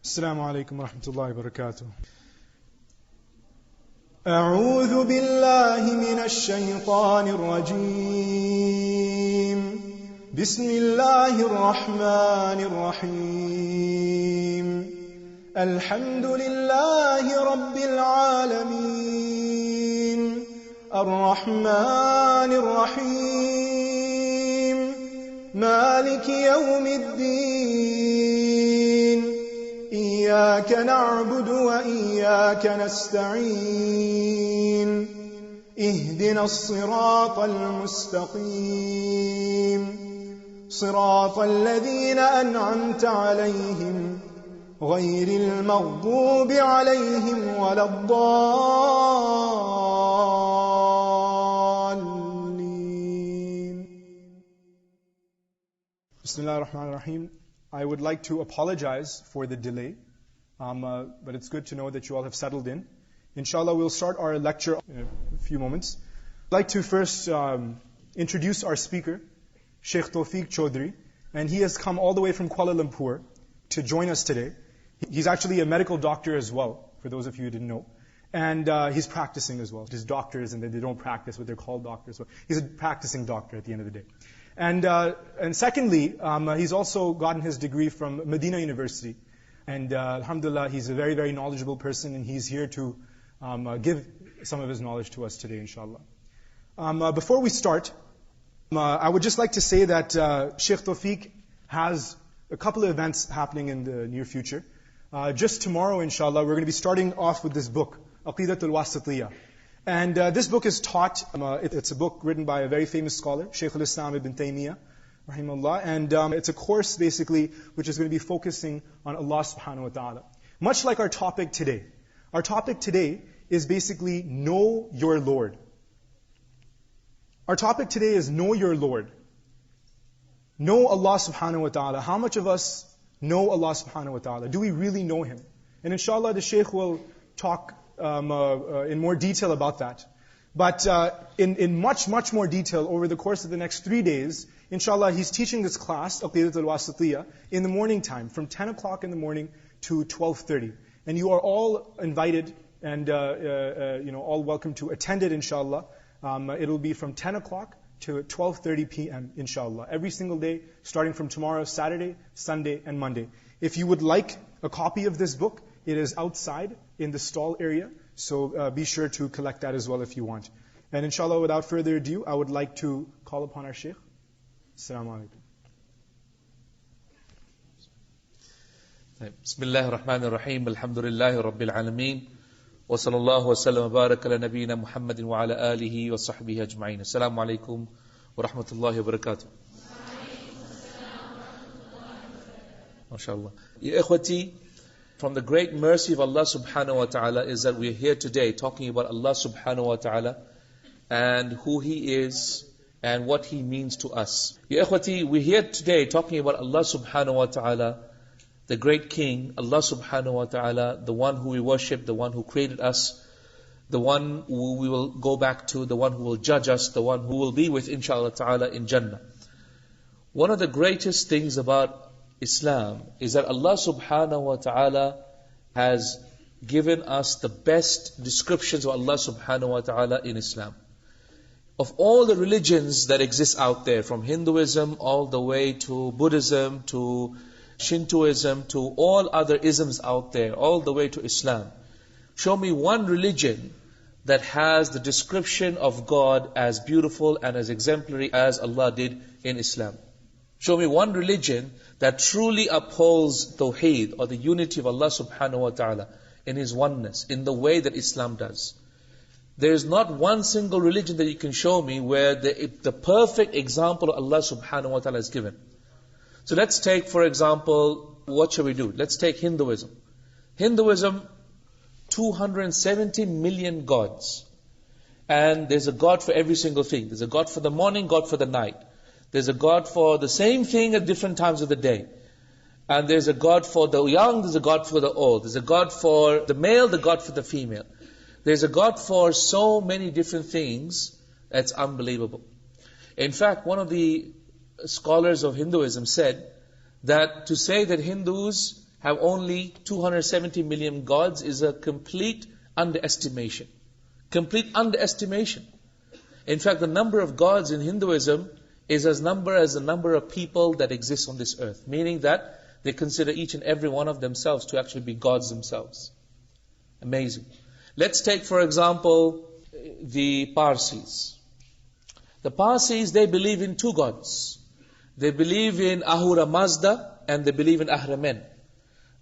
السلام عليكم ورحمة الله وبركاته. أعوذ بالله من الشيطان الرجيم. بسم الله الرحمن الرحيم. الحمد لله رب العالمين الرحمن الرحيم مالك يوم الدين إياك نعبد وإياك نستعين اهدنا الصراط المستقيم صراط الذين أنعمت عليهم غير المغضوب عليهم ولا الضالين. Bismillah ar-Rahman ar-Rahim. I would like to apologize for the delay, but it's good to know that you all have settled in. Inshallah, we'll start our lecture in a few moments. I'd like to first introduce our speaker, Sheikh Tawfique Chowdhury, and he has come all the way from Kuala Lumpur to join us today. He's actually a medical doctor as well, for those of you who didn't know. And he's practicing as well. There's doctors and they don't practice, but they're called doctors. So he's a practicing doctor at the end of the day. And secondly, he's also gotten his degree from Medina University. And alhamdulillah, he's a very, very knowledgeable person, and he's here to give some of his knowledge to us today, inshallah. Before we start, I would just like to say that Sheikh Tawfique has a couple of events happening in the near future. Just tomorrow, inshallah, we're going to be starting off with this book, Aqidatul-Wasatiyya. And this book is taught, it's a book written by a very famous scholar, Shaykh al-Islam ibn Taymiyyah, rahimahullah. And it's a course, basically, which is going to be focusing on Allah subhanahu wa ta'ala. Much like our topic today. Our topic today is basically, know your Lord. Our topic today is know your Lord. Know Allah subhanahu wa ta'ala. How much of us know Allah subhanahu wa ta'ala? Do we really know Him? And inshallah, the Shaykh will talk in more detail about that. But in much, much more detail over the course of the next 3 days, inshallah, he's teaching this class, Aqidatul-Wasatiyya, in the morning time, from 10 o'clock in the morning to 12:30. And you are all invited and all welcome to attend it, inshallah. It'll be from 10 o'clock to 12:30 p.m., inshallah. Every single day, starting from tomorrow, Saturday, Sunday, and Monday. If you would like a copy of this book, it is outside in the stall area, so be sure to collect that as well if you want. And inshallah, without further ado, I would like to call upon our Shaykh. Assalamu alaikum. Bismillah ar-Rahman ar-Rahim. Alhamdulillahi Rabbil Alameen. Wa sallallahu wa sallam wa barak ala nabiyyina Muhammadin wa ala alihi wa sahbihi ajma'in. Assalamu alaikum wa rahmatullahi wa barakatuh. MashaAllah. Ya ikhwati, from the great mercy of Allah subhanahu wa ta'ala is that we are here today talking about Allah subhanahu wa ta'ala and who He is and what He means to us. Ya ikhwati, we're here today talking about Allah subhanahu wa ta'ala, the great King, Allah subhanahu wa ta'ala, the one who we worship, the one who created us, the one who we will go back to, the one who will judge us, the one who will be with, inshallah ta'ala, in Jannah. One of the greatest things about Islam is that Allah subhanahu wa ta'ala has given us the best descriptions of Allah subhanahu wa ta'ala in Islam. Of all the religions that exist out there, from Hinduism all the way to Buddhism, to Shintoism, to all other isms out there, all the way to Islam, show me one religion that has the description of God as beautiful and as exemplary as Allah did in Islam. Show me one religion that truly upholds Tawheed, or the unity of Allah subhanahu wa ta'ala, in His oneness, in the way that Islam does. There is not one single religion that you can show me where the perfect example of Allah subhanahu wa ta'ala is given. So let's take, for example, what shall we do? Let's take Hinduism. Hinduism, 270 million gods. And there's a God for every single thing. There's a God for the morning, God for the night. There's a God for the same thing at different times of the day. And there's a God for the young, there's a God for the old. There's a God for the male, the God for the female. There's a God for so many different things, that's unbelievable. In fact, one of the scholars of Hinduism said that to say that Hindus have only 270 million gods is a complete underestimation. Complete underestimation. In fact, the number of gods in Hinduism is as the number of people that exist on this earth. Meaning that they consider each and every one of themselves to actually be gods themselves. Amazing. Let's take, for example, the Parsis. The Parsis, they believe in two gods. They believe in Ahura Mazda and they believe in Ahriman.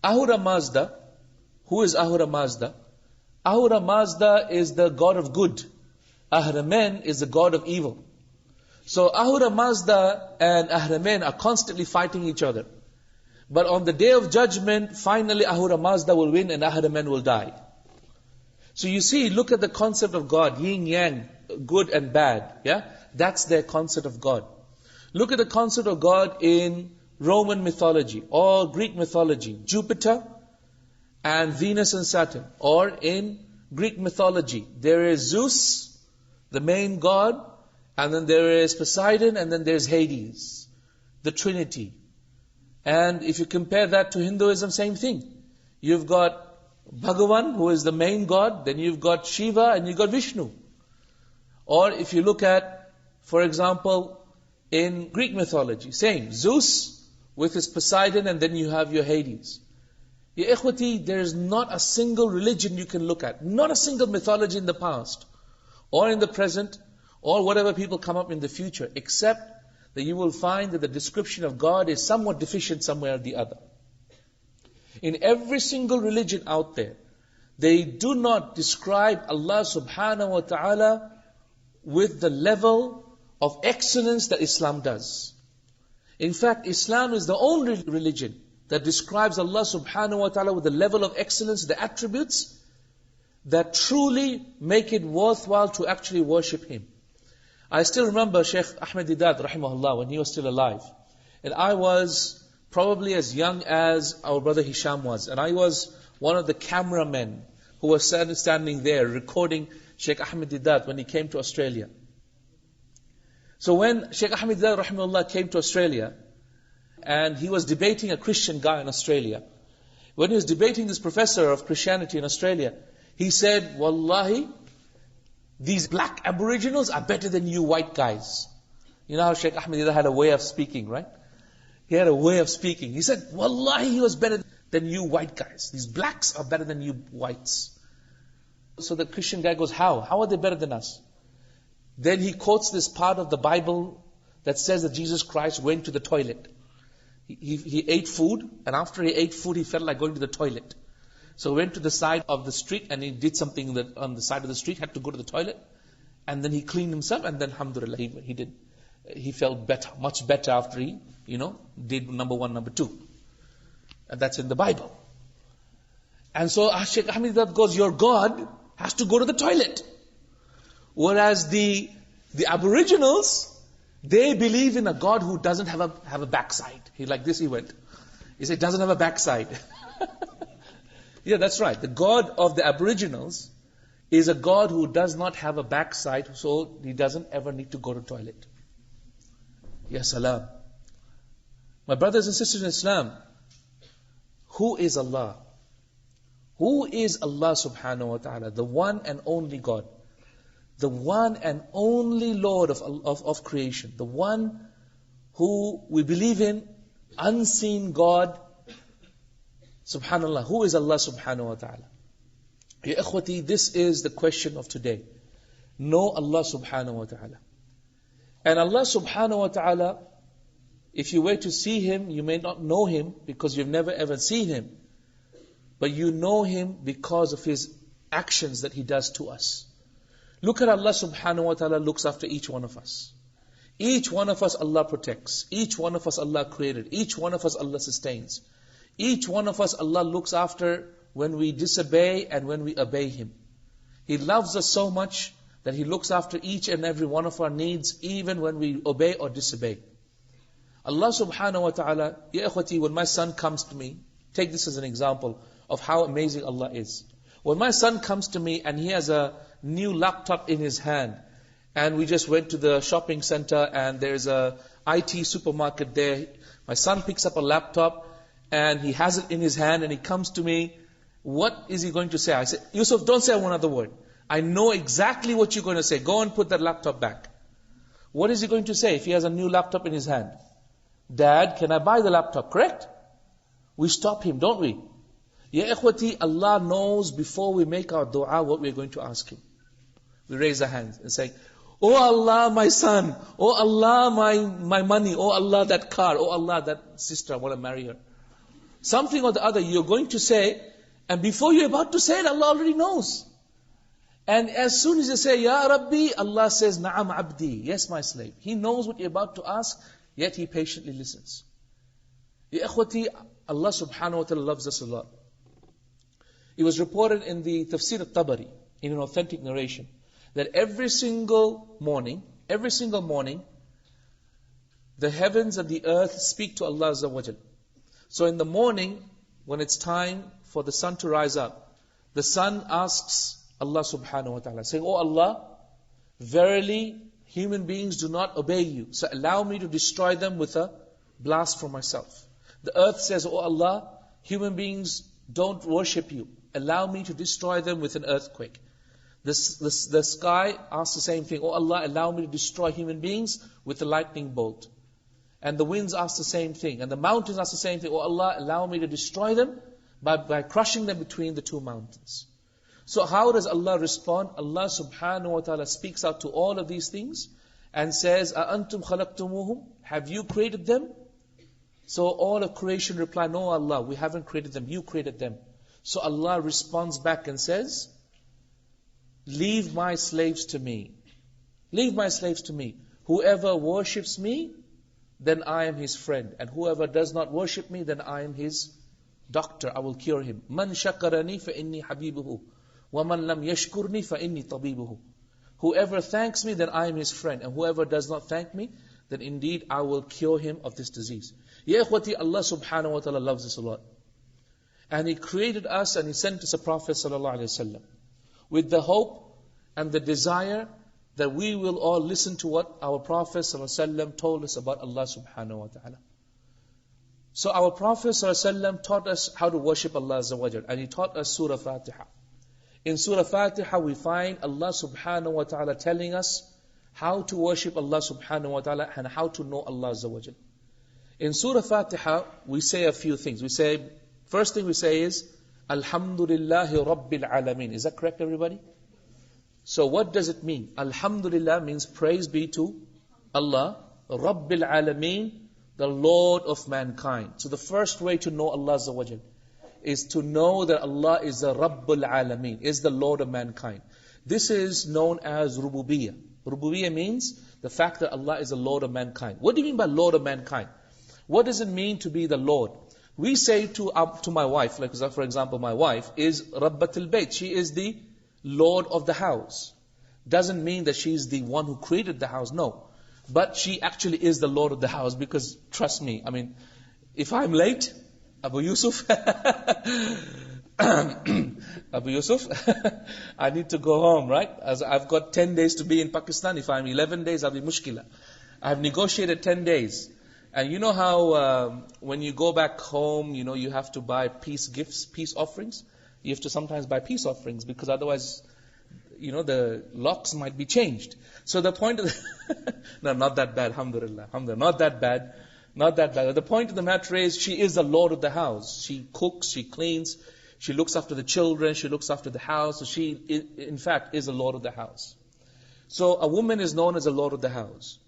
Ahura Mazda, who is Ahura Mazda? Ahura Mazda is the god of good. Ahriman is the god of evil. So Ahura Mazda and Ahriman are constantly fighting each other. But on the day of judgment, finally Ahura Mazda will win and Ahriman will die. So you see, look at the concept of God, yin yang, good and bad. Yeah, that's their concept of God. Look at the concept of God in Roman mythology or Greek mythology, Jupiter and Venus and Saturn. Or in Greek mythology, there is Zeus, the main god, and then there is Poseidon, and then there's Hades, the Trinity. And if you compare that to Hinduism, same thing. You've got Bhagavan, who is the main god, then you've got Shiva, and you've got Vishnu. Or if you look at, for example, in Greek mythology, same, Zeus with his Poseidon, and then you have your Hades. Ya ikhwati, there is not a single religion you can look at, not a single mythology in the past, or in the present, or whatever people come up in the future, except that you will find that the description of God is somewhat deficient somewhere or the other. In every single religion out there, they do not describe Allah subhanahu wa ta'ala with the level of excellence that Islam does. In fact, Islam is the only religion that describes Allah subhanahu wa ta'ala with the level of excellence, the attributes that truly make it worthwhile to actually worship Him. I still remember Shaykh Ahmed Didat rahimahullah when he was still alive. And I was probably as young as our brother Hisham was. And I was one of the cameramen who was standing there recording Shaykh Ahmed Didat when he came to Australia. So when Shaykh Ahmed Didat rahimahullah came to Australia, and he was debating a Christian guy in Australia. When he was debating this professor of Christianity in Australia, he said, Wallahi, these black aboriginals are better than you white guys. You know how Shaykh Ahmed Didat had a way of speaking, right? He had a way of speaking. He said, Wallahi, he was better than you white guys. These blacks are better than you whites. So the Christian guy goes, how? How are they better than us? Then he quotes this part of the Bible that says that Jesus Christ went to the toilet. He ate food, and after he ate food, he felt like going to the toilet. So he went to the side of the street, and he did something that on the side of the street, had to go to the toilet. And then he cleaned himself, and then alhamdulillah, he felt better, much better after he, did number 1, number 2. And that's in the Bible. And so Shaykh Ahmed Didat goes, your God has to go to the toilet. Whereas the Aboriginals, they believe in a God who doesn't have a backside. He went. He said, doesn't have a backside. Yeah, that's right. The God of the Aboriginals is a God who does not have a backside, so he doesn't ever need to go to the toilet. Ya salam. My brothers and sisters in Islam, who is Allah? Who is Allah subhanahu wa ta'ala? The one and only God. The one and only Lord of creation. The one who we believe in, unseen God. Subhanallah. Who is Allah subhanahu wa ta'ala? Ya ikhwati, this is the question of today. Know Allah subhanahu wa ta'ala. And Allah subhanahu wa ta'ala, if you were to see Him, you may not know Him because you've never ever seen Him. But you know Him because of His actions that He does to us. Look at Allah subhanahu wa ta'ala looks after each one of us. Each one of us Allah protects. Each one of us Allah created. Each one of us Allah sustains. Each one of us Allah looks after when we disobey and when we obey Him. He loves us so much that He looks after each and every one of our needs even when we obey or disobey. Allah subhanahu wa ta'ala, ya ikhwati, when my son comes to me, take this as an example of how amazing Allah is. When my son comes to me and he has a new laptop in his hand, and we just went to the shopping center and there's a IT supermarket there. My son picks up a laptop and he has it in his hand and he comes to me, what is he going to say? I say, Yusuf, don't say one other word. I know exactly what you're going to say. Go and put that laptop back. What is he going to say if he has a new laptop in his hand? Dad, can I buy the laptop? Correct? We stop him, don't we? Ya ikhwati, Allah knows before we make our dua what we're going to ask Him. We raise our hands and say, Oh Allah, my son. Oh Allah, my money. Oh Allah, that car. Oh Allah, that sister, I want to marry her. Something or the other you're going to say, and before you're about to say it, Allah already knows. And as soon as you say, Ya Rabbi, Allah says, Na'am abdi. Yes, my slave. He knows what you're about to ask, yet He patiently listens. Ya ikhwati, Allah subhanahu wa ta'ala loves us a lot. It was reported in the Tafsir al-Tabari, in an authentic narration, that every single morning, the heavens and the earth speak to Allah Azza wa Jal. So in the morning, when it's time for the sun to rise up, the sun asks Allah subhanahu wa ta'ala, saying, Oh Allah, verily human beings do not obey you, so allow me to destroy them with a blast from myself. The earth says, Oh Allah, human beings don't worship you, allow me to destroy them with an earthquake. The sky asks the same thing, Oh Allah, allow me to destroy human beings with a lightning bolt. And the winds ask the same thing, and the mountains ask the same thing, Oh Allah, allow me to destroy them by crushing them between the two mountains. So how does Allah respond? Allah subhanahu wa ta'ala speaks out to all of these things and says, أَأَنْتُمْ خَلَقْتُمُوهُمْ? Have you created them? So all of creation reply, No Allah, we haven't created them, you created them. So Allah responds back and says, Leave my slaves to me. Leave my slaves to me. Whoever worships me, then I am his friend. And whoever does not worship me, then I am his doctor. I will cure him. Man shakarani fa inni habibuhu. Wa man lam yashkurni fa inni tabibuhu. Whoever thanks me, then I am his friend. And whoever does not thank me, then indeed I will cure him of this disease. Ya ikhwati, Allah subhanahu wa ta'ala loves us a lot. And He created us and He sent us a Prophet sallallahu alaihi wasallam with the hope and the desire that we will all listen to what our Prophet ﷺ told us about Allah subhanahu wa ta'ala. So our Prophet ﷺ taught us how to worship Allah Azza wa Jal, and he taught us Surah Fatiha. In Surah Fatiha we find Allah subhanahu wa ta'ala telling us how to worship Allah subhanahu wa ta'ala and how to know Allah Azza wa Jal. In Surah Fatiha we say a few things. First thing we say is, Alhamdulillahi Rabbil Alameen. Is that correct, everybody? So what does it mean? Alhamdulillah means praise be to Allah, Rabbil Alameen, the Lord of mankind. So the first way to know Allah Azza wa Jal is to know that Allah is the Rabbul Alameen, is the Lord of mankind. This is known as Rububiyyah. Rububiyyah means the fact that Allah is the Lord of mankind. What do you mean by Lord of mankind? What does it mean to be the Lord? We say to my wife, like for example, my wife is Rabbatul Bayt. She is the Lord of the house. Doesn't mean that she is the one who created the house, no. But she actually is the Lord of the house, because trust me, if I'm late, Abu Yusuf, Abu Yusuf, I need to go home, right? As I've got 10 days to be in Pakistan. If I'm 11 days, I'll be mushkila. I've negotiated 10 days. And you know how when you go back home, you have to buy peace gifts, peace offerings? You have to sometimes buy peace offerings, because otherwise, the locks might be changed. So the point of no, not that bad, alhamdulillah, not that bad. The point of the matter is, she is the Lord of the house. She cooks, she cleans, she looks after the children, she looks after the house. So she, in fact, is the Lord of the house. So a woman is known as the Lord of the house.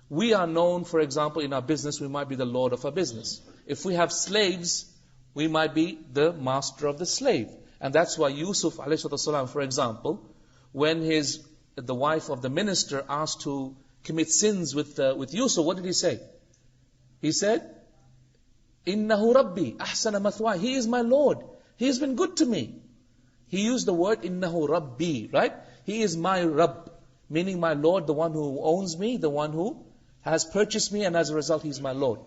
We are known, for example, in our business, we might be the Lord of our business. If we have slaves, we might be the master of the slave. And that's why Yusuf, ﷺ, for example, when the wife of the minister asked to commit sins with Yusuf, what did he say? He said, Innahu Rabbi, ahsana mathwaya. He is my Lord. He has been good to me. He used the word Innahu Rabbi, right? He is my Rabb, meaning my Lord, the one who owns me, the one who has purchased me, and as a result, He is my Lord.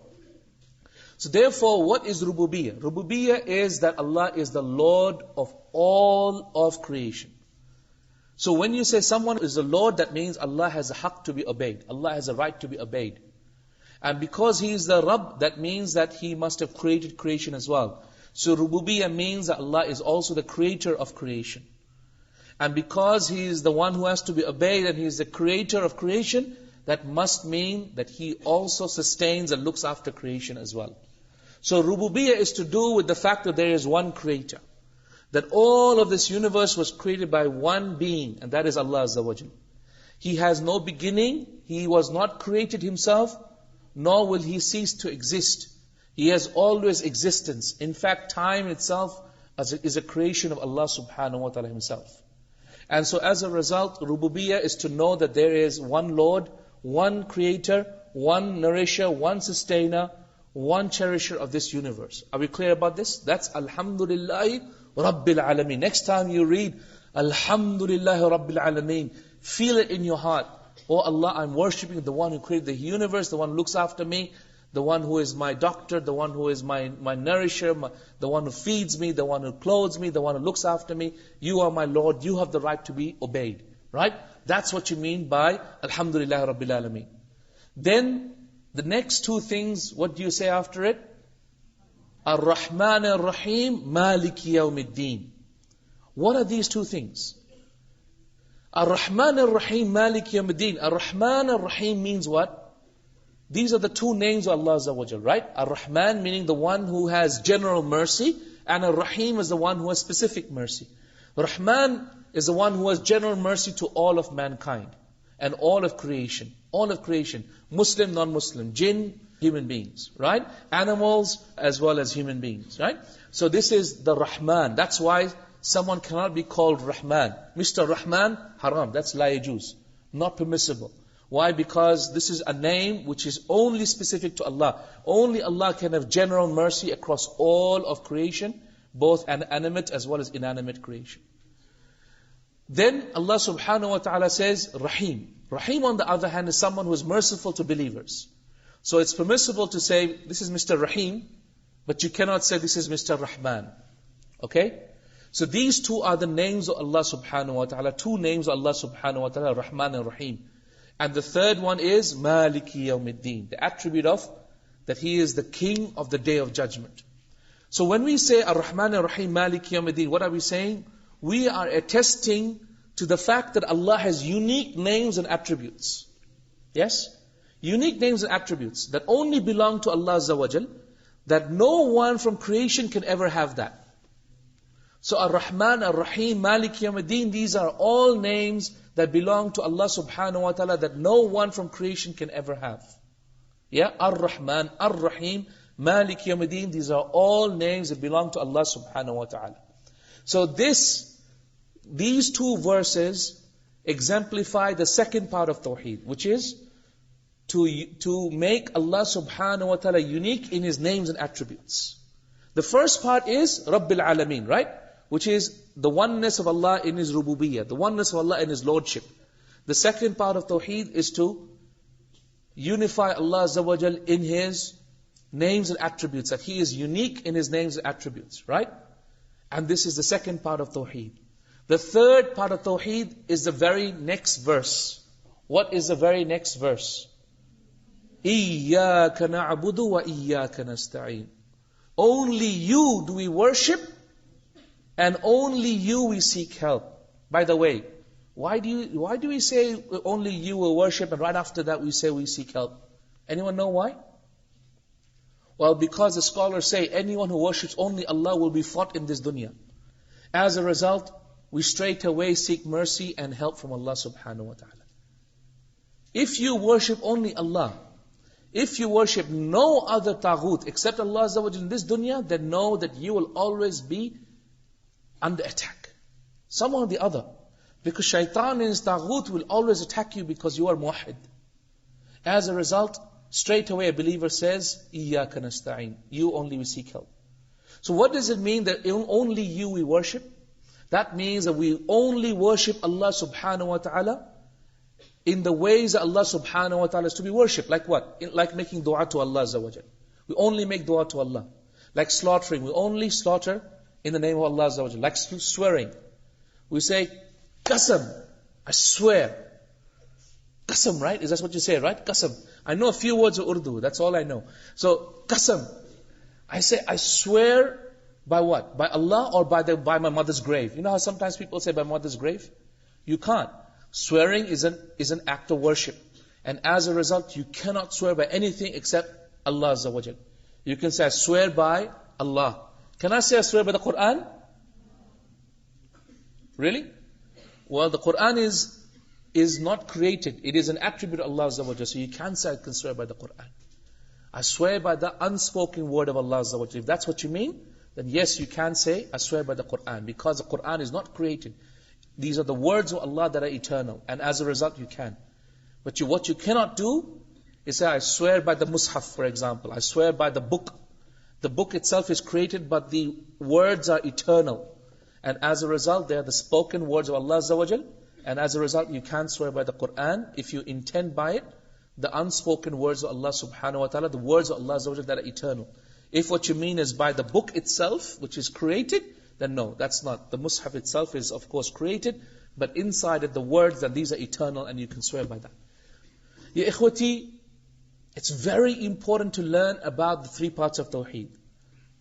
So therefore, what is Rububiyyah? Rububiyyah is that Allah is the Lord of all of creation. So when you say someone is the Lord, that means Allah has a haqq to be obeyed. Allah has a right to be obeyed. And because He is the Rabb, that means that He must have created creation as well. So Rububiyyah means that Allah is also the creator of creation. And because He is the one who has to be obeyed and He is the creator of creation, that must mean that He also sustains and looks after creation as well. So Rububiyyah is to do with the fact that there is one creator. That all of this universe was created by one being, and that is Allah Azza wa Jal. He has no beginning, He was not created Himself, nor will He cease to exist. He has always existence. In fact, time itself is a creation of Allah subhanahu wa ta'ala Himself. And so as a result, Rububiyyah is to know that there is one Lord, one Creator, one Nourisher, one Sustainer, one Cherisher of this universe. Are we clear about this? That's Alhamdulillahi Rabbil Alameen. Next time you read Alhamdulillahi Rabbil Alameen, feel it in your heart. Oh Allah, I'm worshipping the one who created the universe, the one who looks after me, the one who is my doctor, the one who is my nourisher, the one who feeds me, the one who clothes me, the one who looks after me. You are my Lord, you have the right to be obeyed. Right? That's what you mean by Alhamdulillah Rabbil Alameen. Then, the next two things, what do you say after it? Ar-Rahman Ar-Rahim, Maliki Yawmiddin. What are these two things? Ar-Rahman Ar-Rahim, Maliki Yawmiddin. Ar-Rahman Ar-Rahim means what? These are the two names of Allah Azza wa Jal, right? Ar-Rahman meaning the one who has general mercy, and Ar-Rahim is the one who has specific mercy. Rahman is the one who has general mercy to all of mankind, and all of creation. All of creation. Muslim, non-Muslim, jinn, human beings, right? Animals as well as human beings, right? So this is the Rahman. That's why someone cannot be called Rahman. Mr. Rahman, haram. That's la yajuz. Not permissible. Why? Because this is a name which is only specific to Allah. Only Allah can have general mercy across all of creation, both animate as well as inanimate creation. Then Allah subhanahu wa ta'ala says, Rahim. Rahim on the other hand is someone who is merciful to believers. So it's permissible to say, this is Mr. Rahim, but you cannot say this is Mr. Rahman. Okay? So these two are the names of Allah subhanahu wa ta'ala. Two names of Allah subhanahu wa ta'ala, Rahman and Rahim. And the third one is Maliki Yawmiddin, the attribute of that He is the King of the Day of Judgment. So when we say Ar-Rahman Ar-Rahim, Maliki Yawmiddin, what are we saying? We are attesting to the fact that Allah has unique names and attributes. Yes? Unique names and attributes that only belong to Allah Azza wa Jal, that no one from creation can ever have that. So Ar-Rahman, Ar-Rahim, Maliki Yawmiddin, these are all names that belong to Allah subhanahu wa ta'ala that no one from creation can ever have. Yeah, Ar-Rahman, Ar-Rahim, Maliki Yawmiddin, these are all names that belong to Allah subhanahu wa ta'ala. So these two verses exemplify the second part of Tawheed, which is to make Allah subhanahu wa ta'ala unique in His names and attributes. The first part is Rabbil Alameen, right? Which is the oneness of Allah in His Rububiyyah, the oneness of Allah in His Lordship. The second part of Tawheed is to unify Allah Azza wa Jal in His names and attributes, that He is unique in His names and attributes, right? And this is the second part of Tawheed. The third part of Tawheed is the very next verse. What is the very next verse? إِيَّاكَ نَعْبُدُ وَإِيَّاكَ نَسْتَعِينُ. Only You do we worship, and only You we seek help. By the way, why do we say only You will worship, and right after that we say we seek help? Anyone know why? Well, because the scholars say anyone who worships only Allah will be fought in this dunya. As a result, we straight away seek mercy and help from Allah subhanahu wa ta'ala. If you worship only Allah, if you worship no other taghut except Allah Azza wa Jalla in this dunya, then know that you will always be under attack. Someone or the other. Because shaitan and his taghut will always attack you because you are muwahhid. As a result, straight away a believer says, إِيَّاكَ نَسْتَعِينُ. You only we seek help. So what does it mean that only You we worship? That means that we only worship Allah subhanahu wa ta'ala in the ways that Allah subhanahu wa ta'ala is to be worshipped. Like what? Like making dua to Allah Azza wa Jal. We only make dua to Allah. Like slaughtering, we only slaughter in the name of Allah Azza wa Jal. Like swearing, we say, Qasam, I swear. Qasam, right? Is that what you say, right? Qasam. I know a few words of Urdu. That's all I know. So, qasam. I say, I swear by what? By Allah or by my mother's grave? You know how sometimes people say by mother's grave? You can't. Swearing is an act of worship. And as a result, you cannot swear by anything except Allah Azza wa Jal. You can say, I swear by Allah. Can I say I swear by the Quran? Really? Well, the Quran is not created. It is an attribute of Allah Azza wa Jal. So you can't say I can swear by the Quran. I swear by the unspoken word of Allah Azza wa Jal. If that's what you mean, then yes, you can say I swear by the Quran. Because the Quran is not created. These are the words of Allah that are eternal. And as a result, you can. But what you cannot do is say, I swear by the Mus'haf, for example. I swear by the book. The book itself is created, but the words are eternal. And as a result, they are the spoken words of Allah Azza wa Jal. And as a result, you can't swear by the Quran if you intend by it the unspoken words of Allah subhanahu wa ta'ala, the words of Allah Azza wa Jal that are eternal. If what you mean is by the book itself, which is created, then no, that's not. The Mus'haf itself is of course created, but inside it the words, that these are eternal and you can swear by that. Ya ikhwati, it's very important to learn about the three parts of Tawheed.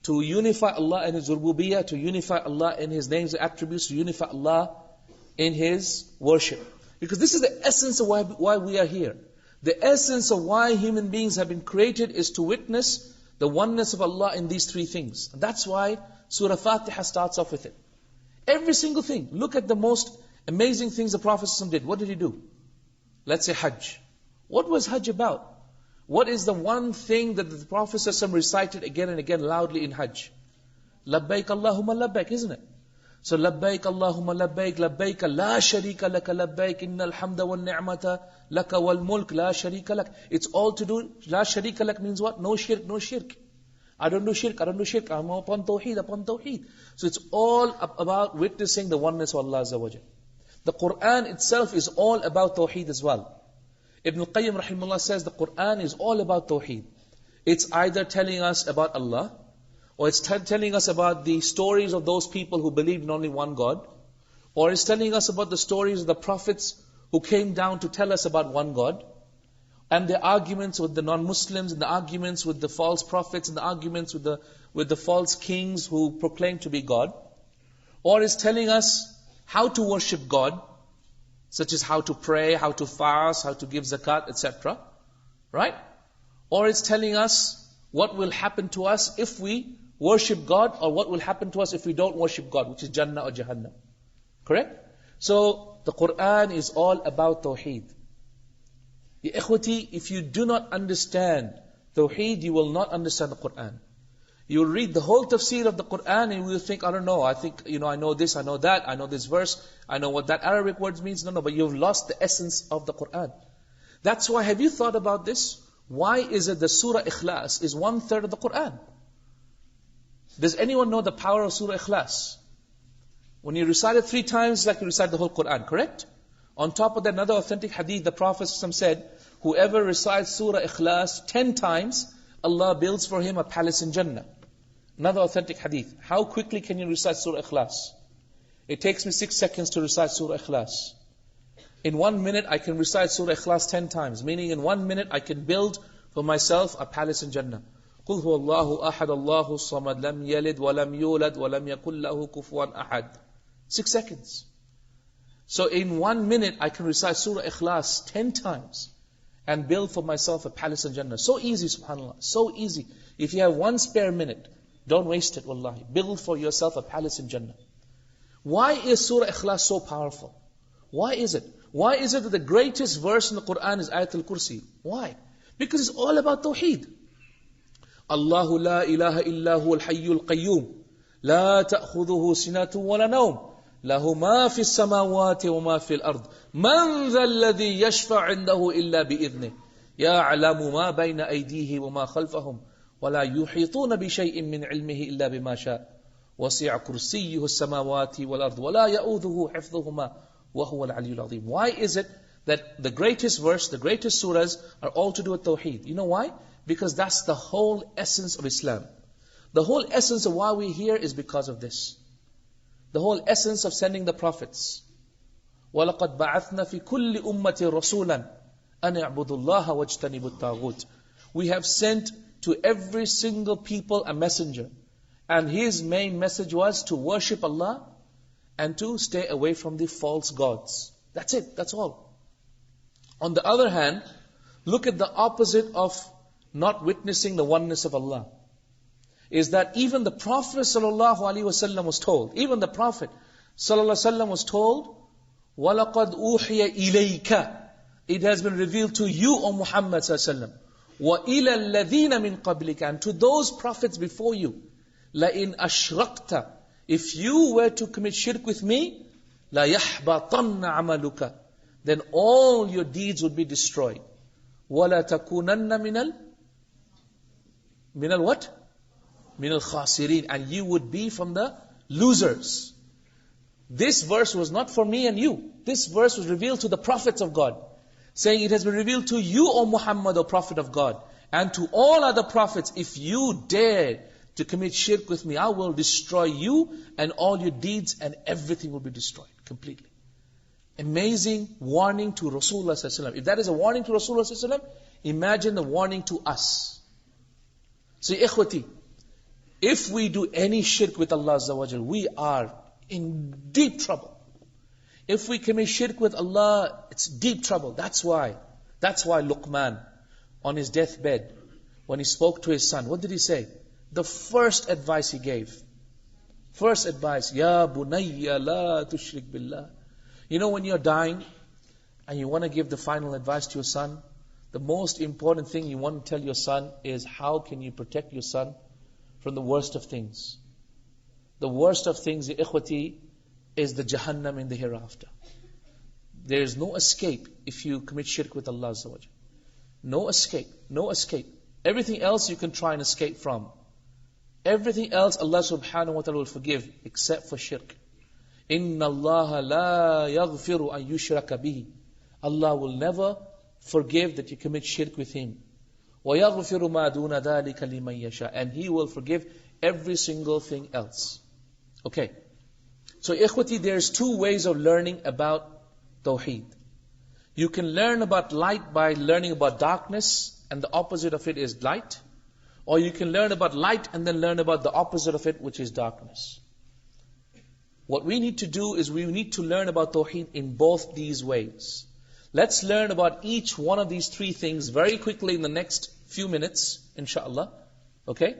To unify Allah in His rububiyyah, to unify Allah in His names and attributes, to unify Allah in His worship. Because this is the essence of why we are here. The essence of why human beings have been created is to witness the oneness of Allah in these three things. And that's why Surah Fatiha starts off with it. Every single thing. Look at the most amazing things the Prophet ﷺ did. What did he do? Let's say Hajj. What was Hajj about? What is the one thing that the Prophet ﷺ recited again and again loudly in Hajj? Labbaik Allahumma labbaik, isn't it? So Labbaik Allahumma labbaik, labbaik la sharika laka labbaik, innal hamda wal ni'mata laka wal mulk la sharika lak. It's all to do, la sharika lak means what? No shirk, no shirk. I don't do shirk, I don't do shirk, I'm upon tawheed, upon tawheed. So it's all about witnessing the oneness of Allah Azza wa Jal. The Quran itself is all about tawheed as well. Ibn al-Qayyim rahimahullah says the Quran is all about tawheed. It's either telling us about Allah, or it's telling us about the stories of those people who believed in only one God, or it's telling us about the stories of the prophets who came down to tell us about one God, and the arguments with the non-Muslims, and the arguments with the false prophets, and the arguments with the false kings who proclaim to be God, or it's telling us how to worship God, such as how to pray, how to fast, how to give zakat, etc. Right? Or it's telling us what will happen to us if we worship God, or what will happen to us if we don't worship God, which is Jannah or Jahannam. Correct? So, the Quran is all about Tawheed. Ya ikhwati, if you do not understand Tawheed, you will not understand the Quran. You will read the whole tafsir of the Quran and you will think, I don't know, I think, I know this, I know that, I know this verse, I know what that Arabic word means. No, but you've lost the essence of the Quran. That's why, have you thought about this? Why is it the Surah Ikhlas is 1/3 of the Quran? Does anyone know the power of Surah Ikhlas? When you recite it 3 times, it's like you recite the whole Quran, correct? On top of that, another authentic hadith, the Prophet said, whoever recites Surah Ikhlas 10 times, Allah builds for him a palace in Jannah. Another authentic hadith. How quickly can you recite Surah Ikhlas? It takes me 6 seconds to recite Surah Ikhlas. In 1 minute, I can recite Surah Ikhlas 10 times. Meaning in 1 minute, I can build for myself a palace in Jannah. قُلْ هُوَ اللَّهُ أَحَدَ اللَّهُ الصَّمَدْ لَمْ يَلِدْ وَلَمْ يُولَدْ وَلَمْ يَكُنْ لَهُ كُفُوًا أَحَدٌ 6 seconds. So in 1 minute, I can recite Surah Ikhlas 10 times and build for myself a palace in Jannah. So easy, subhanAllah. So easy. If you have 1 spare minute, don't waste it, wallahi. Build for yourself a palace in Jannah. Why is Surah Ikhlas so powerful? Why is it? Why is it that the greatest verse in the Quran is Ayatul Kursi? Why? Because it's all about Tawheed. Allahu la ilaha illa huwa al-hayyul qayyum. La ta'khudhuhu sinatun wa la nawm. له ما في السماوات وما في الأرض من ذا الذي يشفع عنده إلا بإذنه يعلم ما بين أيديه وما خلفهم ولا يحيطون بشيء من علمه إلا بما شاء وسع كرسيه السماوات والأرض ولا يؤوده حفظهما وهو العلي العظيم. Why is it that the greatest verse, the greatest surahs are all to do with Tawheed? You know why? Because that's the whole essence of Islam. The whole essence of why we're here is because of this. The whole essence of sending the prophets. وَلَقَدْ بَعَثْنَا فِي كُلِّ أُمَّةٍ رَسُولًا أَنِ اعْبُدُوا اللَّهَ وَاجْتَنِبُوا الطَّاغُوتِ. We have sent to every single people a messenger. And his main message was to worship Allah and to stay away from the false gods. That's it, that's all. On the other hand, look at the opposite of not witnessing the oneness of Allah. Is that even the Prophet ﷺ was told, even the Prophet ﷺ was told, وَلَقَدْ أُوحِيَ إِلَيْكَ. It has been revealed to you, O Muhammad ﷺ. وَإِلَى الَّذِينَ مِن قَبْلِكَ. And to those prophets before you. لَإِنْ أَشْرَقْتَ. If you were to commit shirk with me, لَيَحْبَطَنَّ عَمَلُكَ. Then all your deeds would be destroyed. وَلَا تَكُونَنَّ مِنَ what? مِنَ الْخَاسِرِينَ. And you would be from the losers. This verse was not for me and you. This verse was revealed to the prophets of God. Saying it has been revealed to you, O Muhammad, O Prophet of God. And to all other prophets, if you dare to commit shirk with me, I will destroy you and all your deeds and everything will be destroyed completely. Amazing warning to Rasulullah ﷺ. If that is a warning to Rasulullah ﷺ, imagine the warning to us. So, ikhwati, if we do any shirk with Allah Azza wa Jal, we are in deep trouble. If we commit shirk with Allah, it's deep trouble. That's why Luqman, on his deathbed, when he spoke to his son, what did he say? The first advice he gave. First advice, Ya bunayya la tushrik billah. You know when you're dying, and you want to give the final advice to your son, the most important thing you want to tell your son is how can you protect your son from the worst of things. The worst of things, ikhwati, is the Jahannam in the hereafter. There is no escape if you commit shirk with Allah Azza wa Jal. No escape, no escape. Everything else you can try and escape from. Everything else Allah subhanahu wa ta'ala will forgive except for shirk. Inna Allah la yaghfiru an yushraka bihi. Allah will never forgive that you commit shirk with Him. وَيَغْفِرُ مَا دُونَ ذَلِكَ لِمَنْ يَشَاءُ. And He will forgive every single thing else. Okay. So ikhwati, there's two ways of learning about Tawheed. You can learn about light by learning about darkness, and the opposite of it is light. Or you can learn about light and then learn about the opposite of it, which is darkness. What we need to do is we need to learn about Tawheed in both these ways. Let's learn about each one of these three things very quickly in the next few minutes, inshallah. Okay?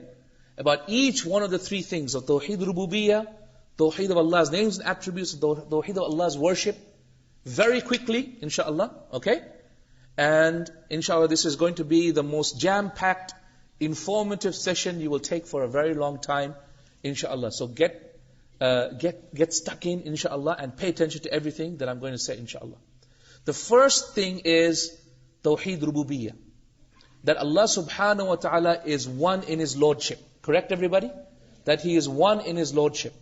About each one of the three things of Tawheed Rububiyyah, Tawheed of Allah's names and attributes, Tawheed of Allah's worship, very quickly, inshallah. Okay? And inshallah, this is going to be the most jam-packed, informative session you will take for a very long time, inshallah. So get stuck in, inshallah, and pay attention to everything that I'm going to say, inshallah. The first thing is Tawheed Rububiyyah. That Allah subhanahu wa ta'ala is one in His Lordship. Correct, everybody? That He is one in His Lordship.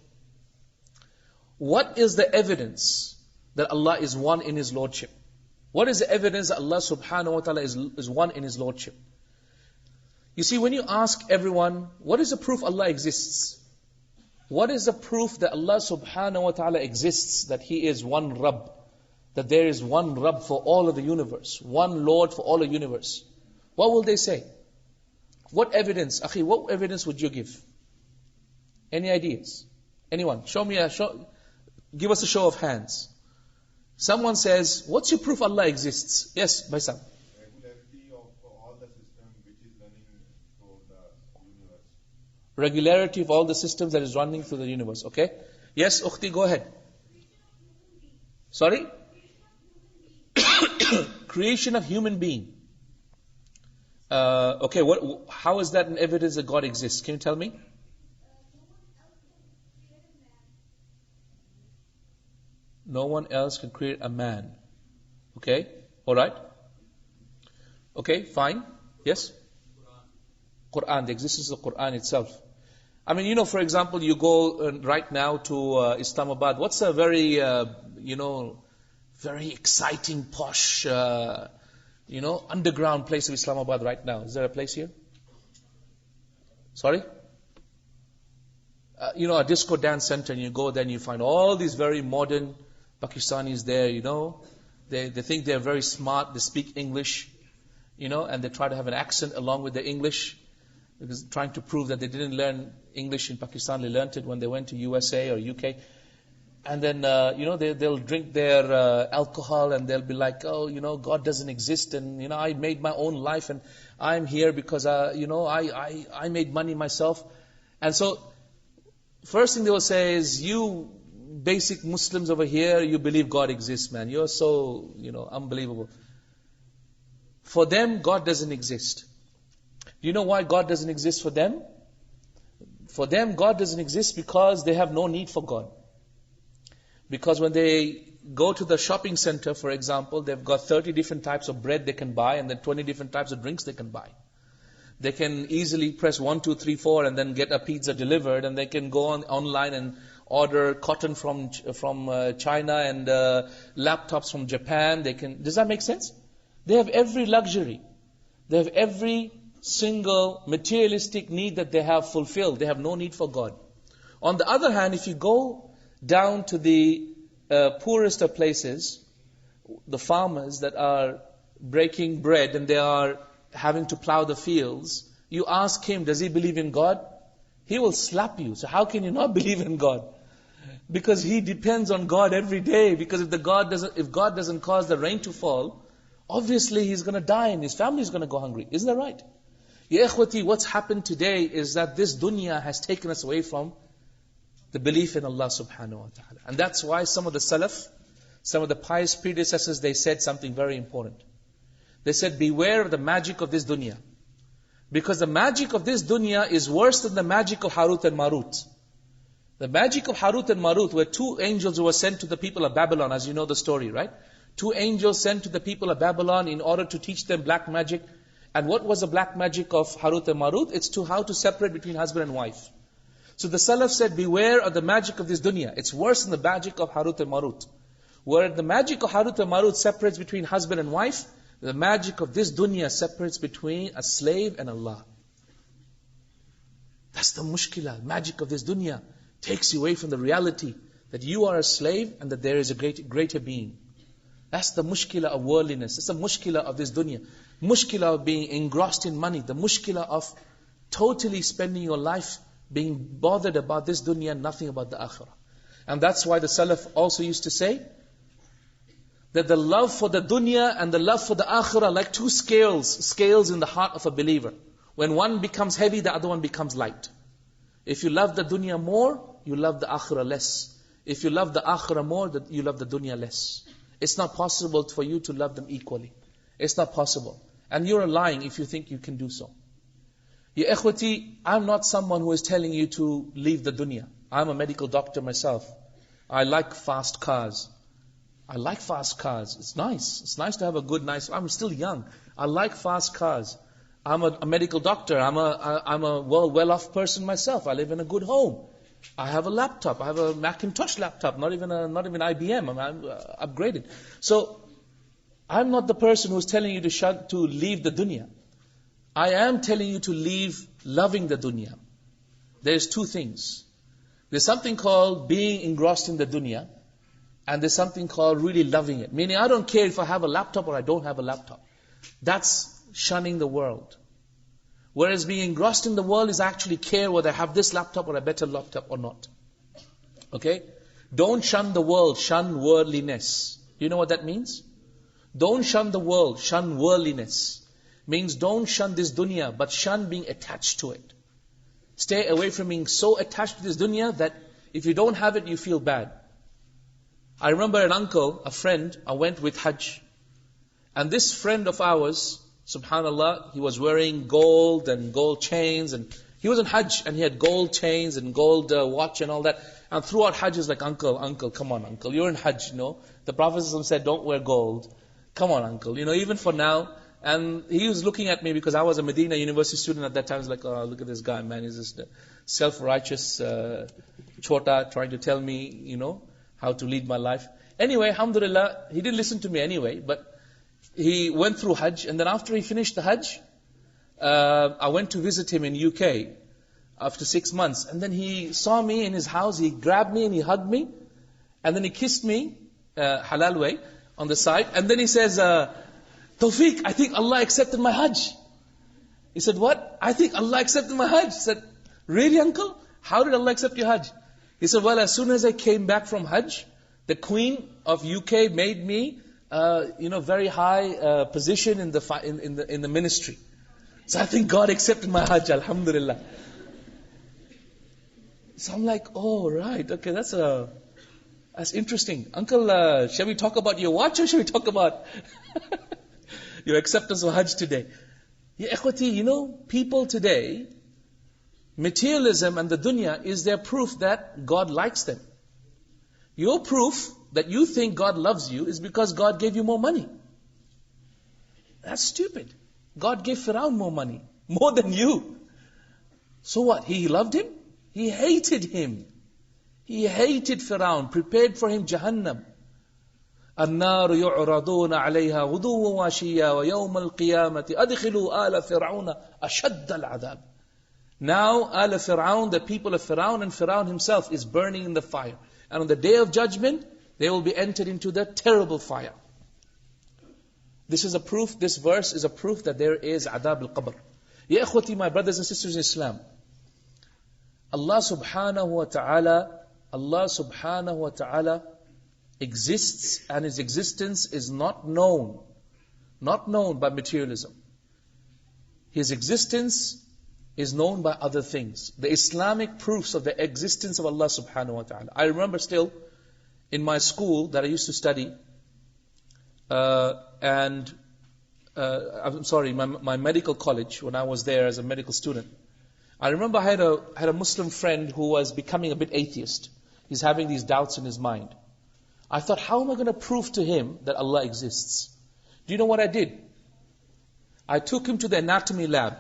What is the evidence that Allah is one in His Lordship? What is the evidence that Allah subhanahu wa ta'ala is one in His Lordship? You see, when you ask everyone, what is the proof Allah exists? What is the proof that Allah subhanahu wa ta'ala exists, that He is one Rabb, that there is one Rabb for all of the universe, one Lord for all of the universe? What will they say? What evidence, akhi, what evidence would you give? Any ideas? Anyone? Give us a show of hands. Someone says, what's your proof Allah exists? Yes, Baisam. Regularity of all the system which is running through the universe. Regularity of all the systems that is running through the universe. Okay? Yes, Ukhti, go ahead. Sorry? Creation of human being. Okay, how is that an evidence that God exists? Can you tell me? No one else can create a man. Okay? Alright? Okay, fine. Yes? Quran, the existence of the Quran itself. I mean, for example, you go right now to Islamabad. What's a very, very exciting, posh, underground place of Islamabad right now? Is there a place here? Sorry? A disco dance center, and you go there and you find all these very modern Pakistanis there, They think they're very smart, they speak English, and they try to have an accent along with the English, because trying to prove that they didn't learn English in Pakistan, they learned it when they went to USA or UK. And then, they'll drink their alcohol and they'll be like, oh, God doesn't exist, and, I made my own life and I'm here because, I made money myself. And so, first thing they will say is, you basic Muslims over here, you believe God exists, man. You're so, unbelievable. For them, God doesn't exist. Do you know why God doesn't exist for them? For them, God doesn't exist because they have no need for God. Because when they go to the shopping center, for example, they've got 30 different types of bread they can buy, and then 20 different types of drinks they can buy. They can easily press 1, 2, 3, 4 and then get a pizza delivered, and they can go online and order cotton from China and laptops from Japan. Does that make sense? They have every luxury. They have every single materialistic need that they have fulfilled. They have no need for God. On the other hand, if you go down to the poorest of places, the farmers that are breaking bread and they are having to plow the fields, you ask him, does he believe in God? He will slap you. So how can you not believe in God? Because he depends on God every day. Because if God doesn't cause the rain to fall, obviously he's going to die and his family is going to go hungry. Isn't that right? Ya ikhwati, what's happened today is that this dunya has taken us away from the belief in Allah subhanahu wa ta'ala. And that's why some of the Salaf, some of the pious predecessors, they said something very important. They said, beware of the magic of this dunya. Because the magic of this dunya is worse than the magic of Harut and Marut. The magic of Harut and Marut were two angels who were sent to the people of Babylon, as you know the story, right? Two angels sent to the people of Babylon in order to teach them black magic. And what was the black magic of Harut and Marut? It's how to separate between husband and wife. So the Salaf said, beware of the magic of this dunya. It's worse than the magic of Harut and Marut. Where the magic of Harut and Marut separates between husband and wife, the magic of this dunya separates between a slave and Allah. That's the mushkila. Magic of this dunya takes you away from the reality that you are a slave and that there is a greater being. That's the mushkila of worldliness. That's the mushkila of this dunya. Mushkila of being engrossed in money. The mushkila of totally spending your life being bothered about this dunya and nothing about the akhirah. And that's why the Salaf also used to say that the love for the dunya and the love for the akhirah are like two scales in the heart of a believer. When one becomes heavy, the other one becomes light. If you love the dunya more, you love the akhirah less. If you love the akhirah more, you love the dunya less. It's not possible for you to love them equally. It's not possible. And you're lying if you think you can do so. Ya ikhwati, I'm not someone who is telling you to leave the dunya. I'm a medical doctor myself. I like fast cars. It's nice. It's nice to have a good, nice. I'm still young. I like fast cars. I'm a medical doctor. I'm a well-off person myself. I live in a good home. I have a laptop. I have a Macintosh laptop. Not even IBM. I'm upgraded. So I'm not the person who's telling you to leave the dunya. I am telling you to leave loving the dunya. There's two things. There's something called being engrossed in the dunya, and there's something called really loving it. Meaning, I don't care if I have a laptop or I don't have a laptop. That's shunning the world. Whereas being engrossed in the world is actually care whether I have this laptop or a better laptop or not. Okay? Don't shun the world, shun worldliness. You know what that means? Don't shun the world, shun worldliness. Means don't shun this dunya, but shun being attached to it. Stay away from being so attached to this dunya that if you don't have it, you feel bad. I remember an uncle, a friend, I went with Hajj. And this friend of ours, subhanallah, he was wearing gold and gold chains, and he was on Hajj and he had gold chains and gold watch and all that. And throughout Hajj, he's like, uncle, come on, uncle, you're in Hajj, The Prophet said, don't wear gold. Come on, uncle, even for now. And he was looking at me because I was a Medina University student at that time. He was like, oh, look at this guy, man. He's just self-righteous chota trying to tell me, how to lead my life. Anyway, alhamdulillah, he didn't listen to me anyway. But he went through Hajj. And then after he finished the Hajj, I went to visit him in UK after 6 months. And then he saw me in his house. He grabbed me and he hugged me. And then he kissed me, halal way, on the side. And then he says, Tawfique, I think Allah accepted my Hajj. He said, what? I think Allah accepted my Hajj. He said, really, uncle? How did Allah accept your Hajj? He said, well, as soon as I came back from Hajj, the Queen of UK made me, very high position in the ministry. So I think God accepted my Hajj, alhamdulillah. So I'm like, oh, right, okay, that's interesting. Uncle, shall we talk about your watch or shall we talk about your acceptance of Hajj today? Ya ikhwati, people today, materialism and the dunya is their proof that God likes them. Your proof that you think God loves you is because God gave you more money. That's stupid. God gave Fir'aun more money, more than you. So what? He loved him? He hated him. He hated Fir'aun, prepared for him Jahannam. النار يعرضون عليها غدوا وعشيا ويوم القيامة أدخلوا آل فرعون أشد العذاب. Now, Al Fir'aun, the people of Fir'aun, and Fir'aun himself is burning in the fire. And on the day of judgment, they will be entered into the terrible fire. This is a proof, this verse is a proof that there is adab al-qabr. Ya ikhwati, my brothers and sisters in Islam, Allah subhanahu wa ta'ala exists, and His existence is not known by materialism. His existence is known by other things. The Islamic proofs of the existence of Allah subhanahu wa ta'ala. I remember still in my school that I used to study, my medical college, when I was there as a medical student, I remember I had a Muslim friend who was becoming a bit atheist. He's having these doubts in his mind. I thought, how am I going to prove to him that Allah exists? Do you know what I did? I took him to the anatomy lab.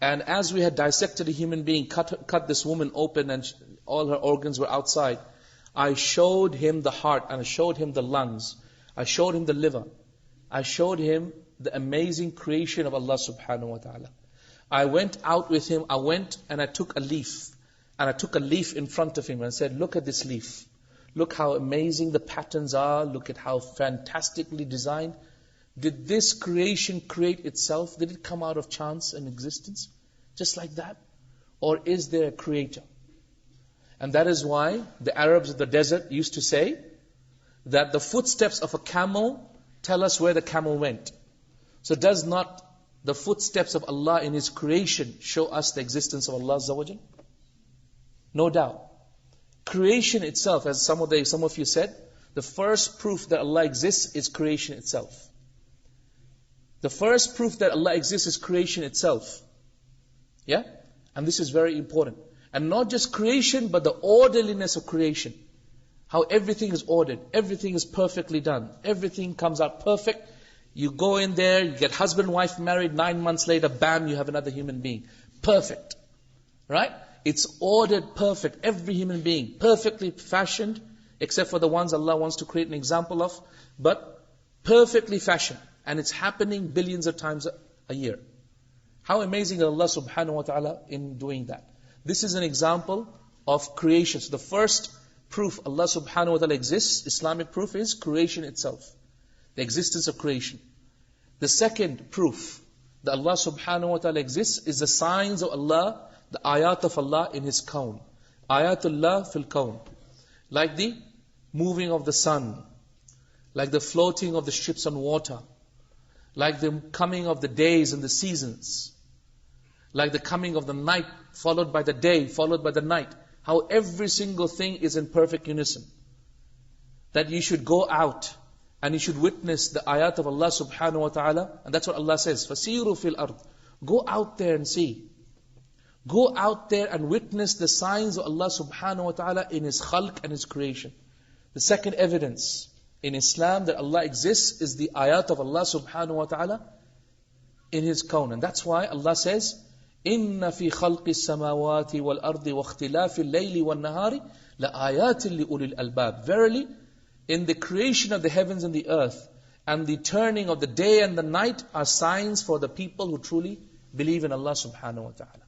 And as we had dissected a human being, cut this woman open and all her organs were outside, I showed him the heart, and I showed him the lungs, I showed him the liver, I showed him the amazing creation of Allah subhanahu wa ta'ala. I went out with him, and I took a leaf, in front of him and said, look at this leaf. Look how amazing the patterns are, look at how fantastically designed. Did this creation create itself? Did it come out of chance and existence? Just like that? Or is there a creator? And that is why the Arabs of the desert used to say that the footsteps of a camel tell us where the camel went. So does not the footsteps of Allah in His creation show us the existence of Allah Azza wa Jal? No doubt. Creation itself, as some of you said, the first proof that Allah exists is creation itself. The first proof that Allah exists is creation itself. Yeah? And this is very important. And not just creation, but the orderliness of creation. How everything is ordered. Everything is perfectly done. Everything comes out perfect. You go in there, you get husband, wife married, 9 months later, bam, you have another human being. Perfect. Right? It's ordered perfect. Every human being, perfectly fashioned, except for the ones Allah wants to create an example of, but perfectly fashioned. And it's happening billions of times a year. How amazing is Allah subhanahu wa ta'ala in doing that. This is an example of creation. So the first proof Allah subhanahu wa ta'ala exists, Islamic proof, is creation itself. The existence of creation. The second proof that Allah subhanahu wa ta'ala exists is the signs of Allah, the ayat of Allah in His kawn. Ayatullah fil kawn. Like the moving of the sun, like the floating of the ships on water, like the coming of the days and the seasons, like the coming of the night followed by the day, followed by the night. How every single thing is in perfect unison. That you should go out and you should witness the ayat of Allah subhanahu wa ta'ala. And that's what Allah says, فَسِيرُوا فِي الْأَرْضِ. Go out there and see. Go out there and witness the signs of Allah subhanahu wa ta'ala in His khalq and His creation. The second evidence in Islam that Allah exists is the ayat of Allah subhanahu wa ta'ala in His kawn. And that's why Allah says, إِنَّ فِي خَلْقِ السَّمَاوَاتِ وَالْأَرْضِ وَاخْتِلَافِ اللَّيْلِ وَالنَّهَارِ لَآيَاتٍ لِأُولِي الْأَلْبَابِ. Verily, in the creation of the heavens and the earth, and the turning of the day and the night are signs for the people who truly believe in Allah subhanahu wa ta'ala.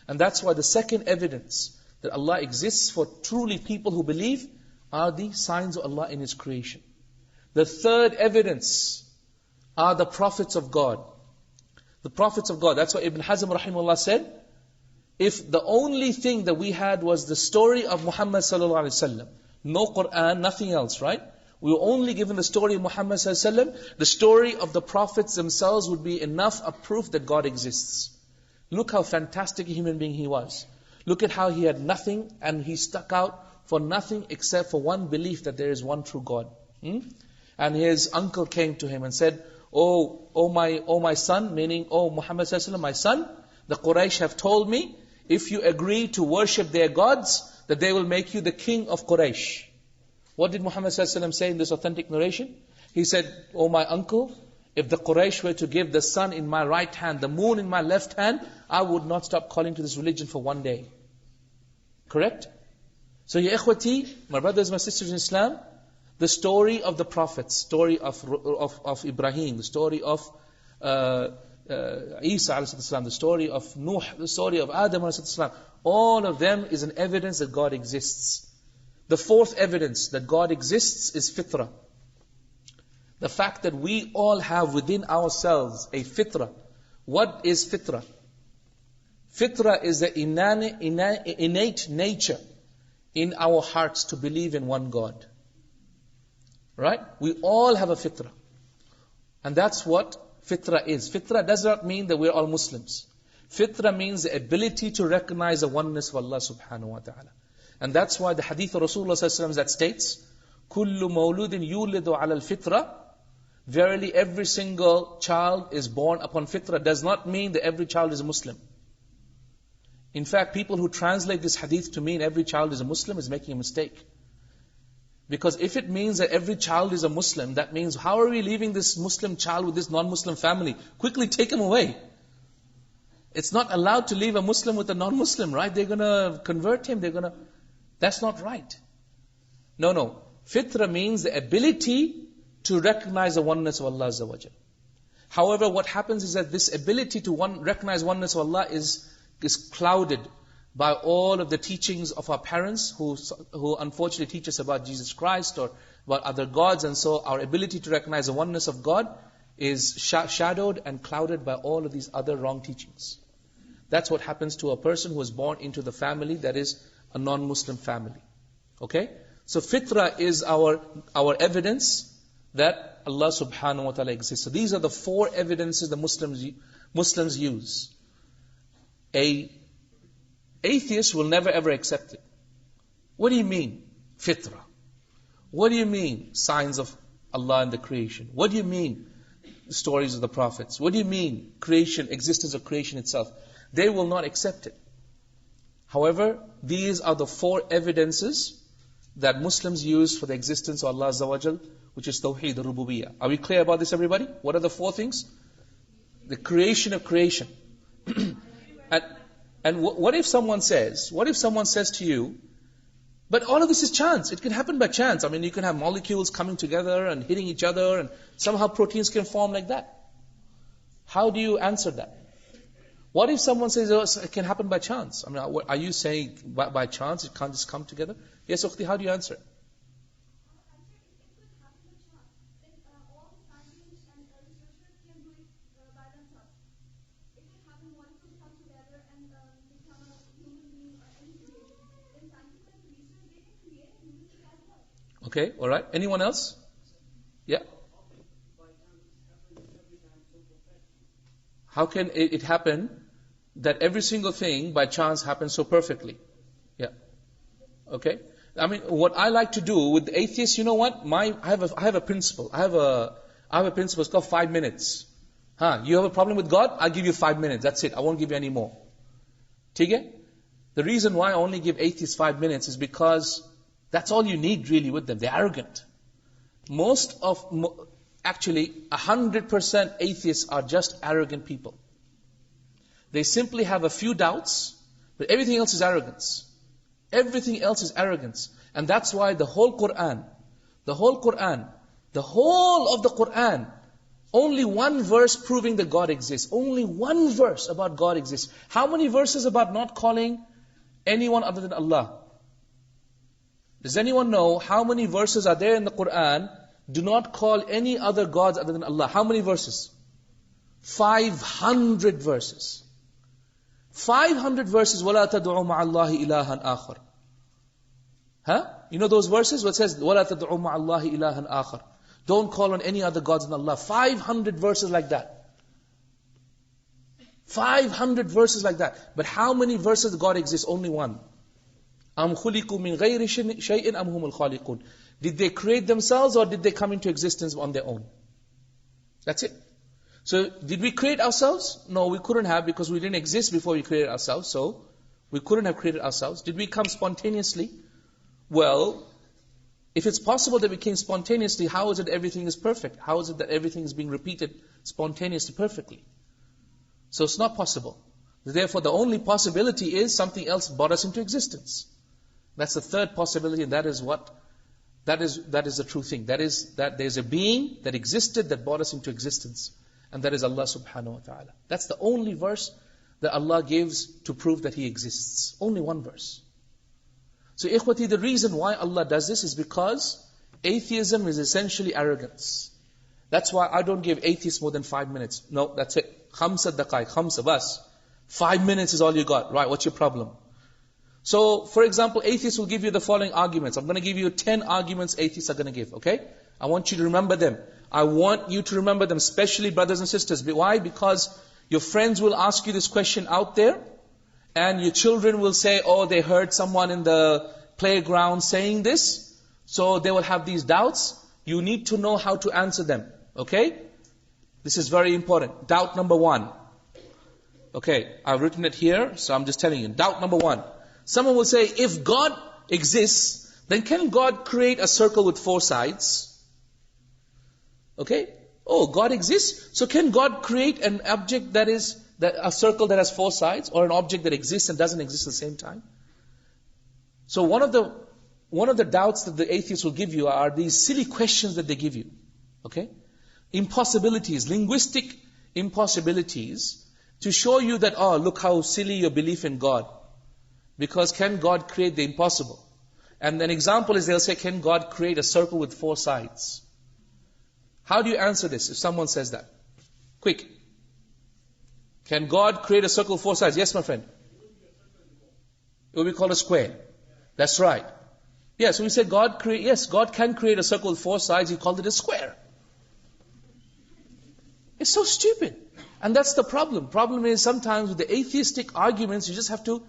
And that's why the second evidence that Allah exists for truly people who believe are the signs of Allah in His creation. The third evidence are the prophets of God. The prophets of God. That's why Ibn Hazm rahimahullah said, if the only thing that we had was the story of Muhammad sallallahu alaihi wasallam, no Quran, nothing else, right? We were only given the story of Muhammad sallallahu alaihi wasallam, the story of the prophets themselves would be enough of proof that God exists. Look how fantastic a human being he was. Look at how he had nothing and he stuck out for nothing except for one belief that there is one true God. And his uncle came to him and said, Oh my son, meaning, oh Muhammad sallallahu alaihi wasallam, my son, the Quraysh have told me, if you agree to worship their gods, that they will make you the king of Quraysh. What did Muhammad sallallahu alaihi wasallam say in this authentic narration? He said, oh my uncle, if the Quraysh were to give the sun in my right hand, the moon in my left hand, I would not stop calling to this religion for one day. Correct? So ya ikhwati, my brothers, my sisters in Islam, the story of the prophets, story of Ibrahim, the story of Isa ﷺ, the story of Nuh, the story of Adam ﷺ, all of them is an evidence that God exists. The fourth evidence that God exists is fitrah. The fact that we all have within ourselves a fitrah. What is fitrah? Fitrah is the innate nature in our hearts to believe in one God. Right? We all have a fitrah. And that's what fitrah is. Fitrah does not mean that we're all Muslims. Fitrah means the ability to recognize the oneness of Allah subhanahu wa ta'ala. And that's why the hadith of Rasulullah sallallahu alaihi wasallam that states, كُلُّ مَوْلُودٍ يُولِدُ عَلَى الْفِطْرَةِ, verily every single child is born upon fitrah, does not mean that every child is a Muslim. In fact, people who translate this hadith to mean every child is a Muslim is making a mistake. Because if it means that every child is a Muslim, that means how are we leaving this Muslim child with this non-Muslim family? Quickly take him away. It's not allowed to leave a Muslim with a non-Muslim, right? They're going to convert him. That's not right. No. Fitrah means the ability to recognize the oneness of Allah Azza wa Jal. However, what happens is that this ability to recognize oneness of Allah is clouded by all of the teachings of our parents who unfortunately teach us about Jesus Christ or about other gods, and so our ability to recognize the oneness of God is shadowed and clouded by all of these other wrong teachings. That's what happens to a person who is born into the family that is a non-Muslim family. Okay? So fitrah is our evidence that Allah subhanahu wa ta'ala exists. So these are the four evidences the Muslims use. A atheist will never ever accept it. What do you mean, fitrah? What do you mean, signs of Allah in the creation? What do you mean, stories of the prophets? What do you mean, creation, existence of creation itself? They will not accept it. However, these are the four evidences that Muslims use for the existence of Allah Azza wa Jal, which is Tawheed, the Rububiyyah. Are we clear about this, everybody? What are the four things? The creation of creation. And what if someone says to you, but all of this is chance. It can happen by chance. I mean, you can have molecules coming together and hitting each other, and somehow proteins can form like that. How do you answer that? What if someone says, oh, it can happen by chance? I mean, are you saying by chance it can't just come together? Yes, Ukhti, how do you answer it? Okay, alright. Anyone else? Yeah. How can it happen that every single thing by chance happens so perfectly? Yeah. Okay. I mean, what I like to do with the atheists, you know what? I have a principle. I have a principle. It's called 5 minutes. You have a problem with God? I'll give you 5 minutes. That's it. I won't give you any more. ठीक है? The reason why I only give atheists 5 minutes is because that's all you need really with them. They're arrogant. Actually, 100% atheists are just arrogant people. They simply have a few doubts, but everything else is arrogance. Everything else is arrogance. And that's why the whole of the Quran, only one verse proving that God exists. Only one verse about God exists. How many verses about not calling anyone other than Allah? Does anyone know how many verses are there in the Quran? Do not call any other gods other than Allah. How many verses? 500 verses. 500 verses. وَلَا تَدْعُوا مَعَ اللَّهِ إِلَهًا آخَرَ. Huh? You know those verses where it says, وَلَا تَدْعُوا مَعَ اللَّهِ إِلَهًا آخَرَ. Don't call on any other gods than Allah. 500 verses like that. 500 verses like that. But how many verses God exists? Only one. أَمْ خُلِقُوا مِنْ غَيْرِ شَيْءٍ أَمْ هُمُ الْخَالِقُونَ. Did they create themselves or did they come into existence on their own? That's it. So, did we create ourselves? No, we couldn't have, because we didn't exist before we created ourselves. So, we couldn't have created ourselves. Did we come spontaneously? Well, if it's possible that we came spontaneously, how is it everything is perfect? How is it that everything is being repeated spontaneously, perfectly? So it's not possible. Therefore, the only possibility is something else brought us into existence. That's the third possibility, and that is what? That is the true thing. That is that there's a being that existed that brought us into existence. And that is Allah subhanahu wa ta'ala. That's the only verse that Allah gives to prove that He exists. Only one verse. So ikhwati, the reason why Allah does this is because atheism is essentially arrogance. That's why I don't give atheists more than 5 minutes. No, that's it. Khamsa daqaiq, khamsa bas. 5 minutes is all you got. Right, what's your problem? So, for example, atheists will give you the following arguments. I'm going to give you 10 arguments atheists are going to give, okay? I want you to remember them. I want you to remember them, especially brothers and sisters. Why? Because your friends will ask you this question out there, and your children will say, oh, they heard someone in the playground saying this, so they will have these doubts. You need to know how to answer them, okay? This is very important. Doubt number 1. Okay, I've written it here, so I'm just telling you. Doubt number 1. Someone will say, if God exists, then can God create a circle with 4 sides? Okay? Oh, God exists? So can God create an object a circle that has 4 sides, or an object that exists and doesn't exist at the same time? So one of the doubts that the atheists will give you are these silly questions that they give you. Okay? Impossibilities, linguistic impossibilities, to show you that, oh, look how silly your belief in God. Because can God create the impossible? And an example is they'll say, can God create a circle with 4 sides? How do you answer this if someone says that? Quick. Can God create a circle with 4 sides? Yes, my friend. It will be called a square. That's right. Yeah, so we say God can create a circle with 4 sides. He called it a square. It's so stupid. And that's the problem. Problem is sometimes with the atheistic arguments, you just have to,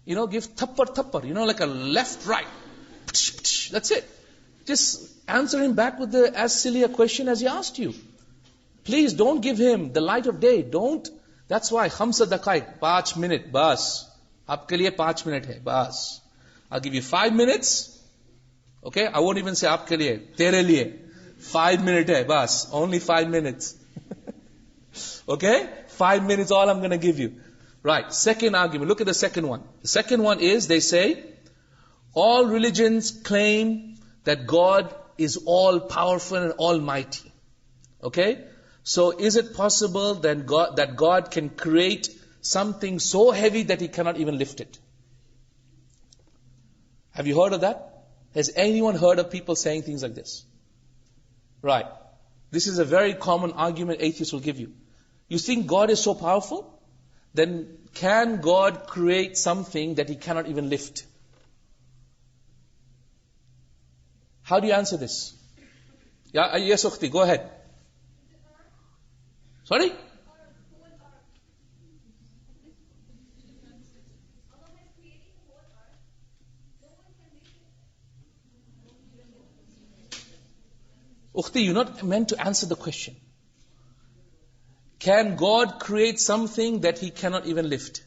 give tappar, like a left, right. That's it. Just answer him back with as silly a question as he asked you. Please don't give him the light of day. Don't. That's why khamsa daqaiq, 5 minutes, bas. Aapke liye 5 minutes hai, bas. I'll give you 5 minutes. Okay? I won't even say aapke liye, tere liye. 5 minutes hai, bas. Only 5 minutes. Okay? 5 minutes all I'm going to give you. Right. Second argument. Look at the second one. The second one is, they say, all religions claim that God is all powerful and almighty. Okay? So is it possible that God can create something so heavy that He cannot even lift it? Have you heard of that? Has anyone heard of people saying things like this? Right. This is a very common argument atheists will give you. You think God is so powerful? Then can God create something that He cannot even lift? How do you answer this? Yeah, yes, Ukhti, go ahead. Sorry? Ukhti, you're not meant to answer the question. Can God create something that He cannot even lift?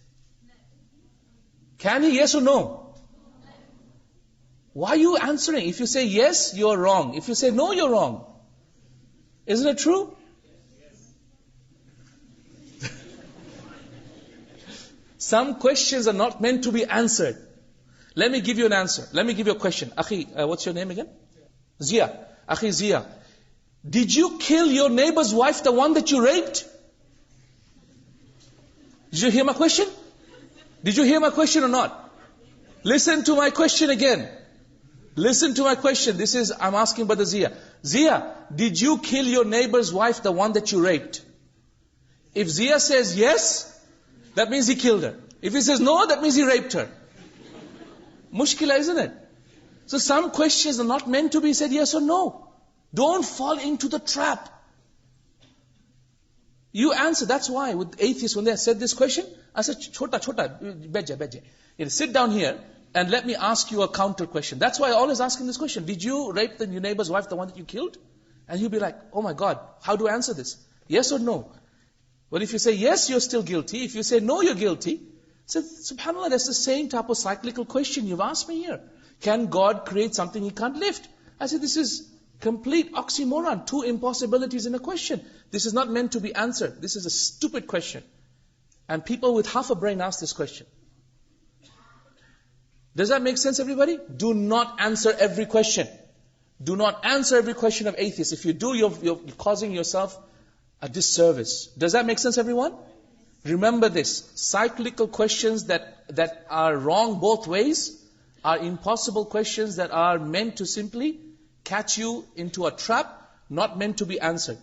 Can He, yes or no? Why are you answering? If you say yes, you're wrong. If you say no, you're wrong. Isn't it true? Some questions are not meant to be answered. Let me give you an answer. Let me give you a question. Akhi, what's your name again? Zia. Akhi Zia. Did you kill your neighbor's wife, the one that you raped? Did you hear my question? Did you hear my question or not? Listen to my question again. Listen to my question. I'm asking Brother Zia. Zia, did you kill your neighbor's wife, the one that you raped? If Zia says yes, that means he killed her. If he says no, that means he raped her. Mushkila, isn't it? So some questions are not meant to be said yes or no. Don't fall into the trap. You answer. That's why with atheists, when they said this question, I said, chota, beja. Sit down here and let me ask you a counter question. That's why I always ask him this question. Did you rape your neighbor's wife, the one that you killed? And he'll be like, oh my God, how do I answer this? Yes or no? Well, if you say yes, you're still guilty. If you say no, you're guilty. I said, subhanAllah, that's the same type of cyclical question you've asked me here. Can God create something He can't lift? I said, this is complete oxymoron. Two impossibilities in a question. This is not meant to be answered. This is a stupid question. And people with half a brain ask this question. Does that make sense, everybody? Do not answer every question. Do not answer every question of atheists. If you do, you're causing yourself a disservice. Does that make sense, everyone? Remember this. Cyclical questions that are wrong both ways are impossible questions that are meant to simply catch you into a trap, not meant to be answered.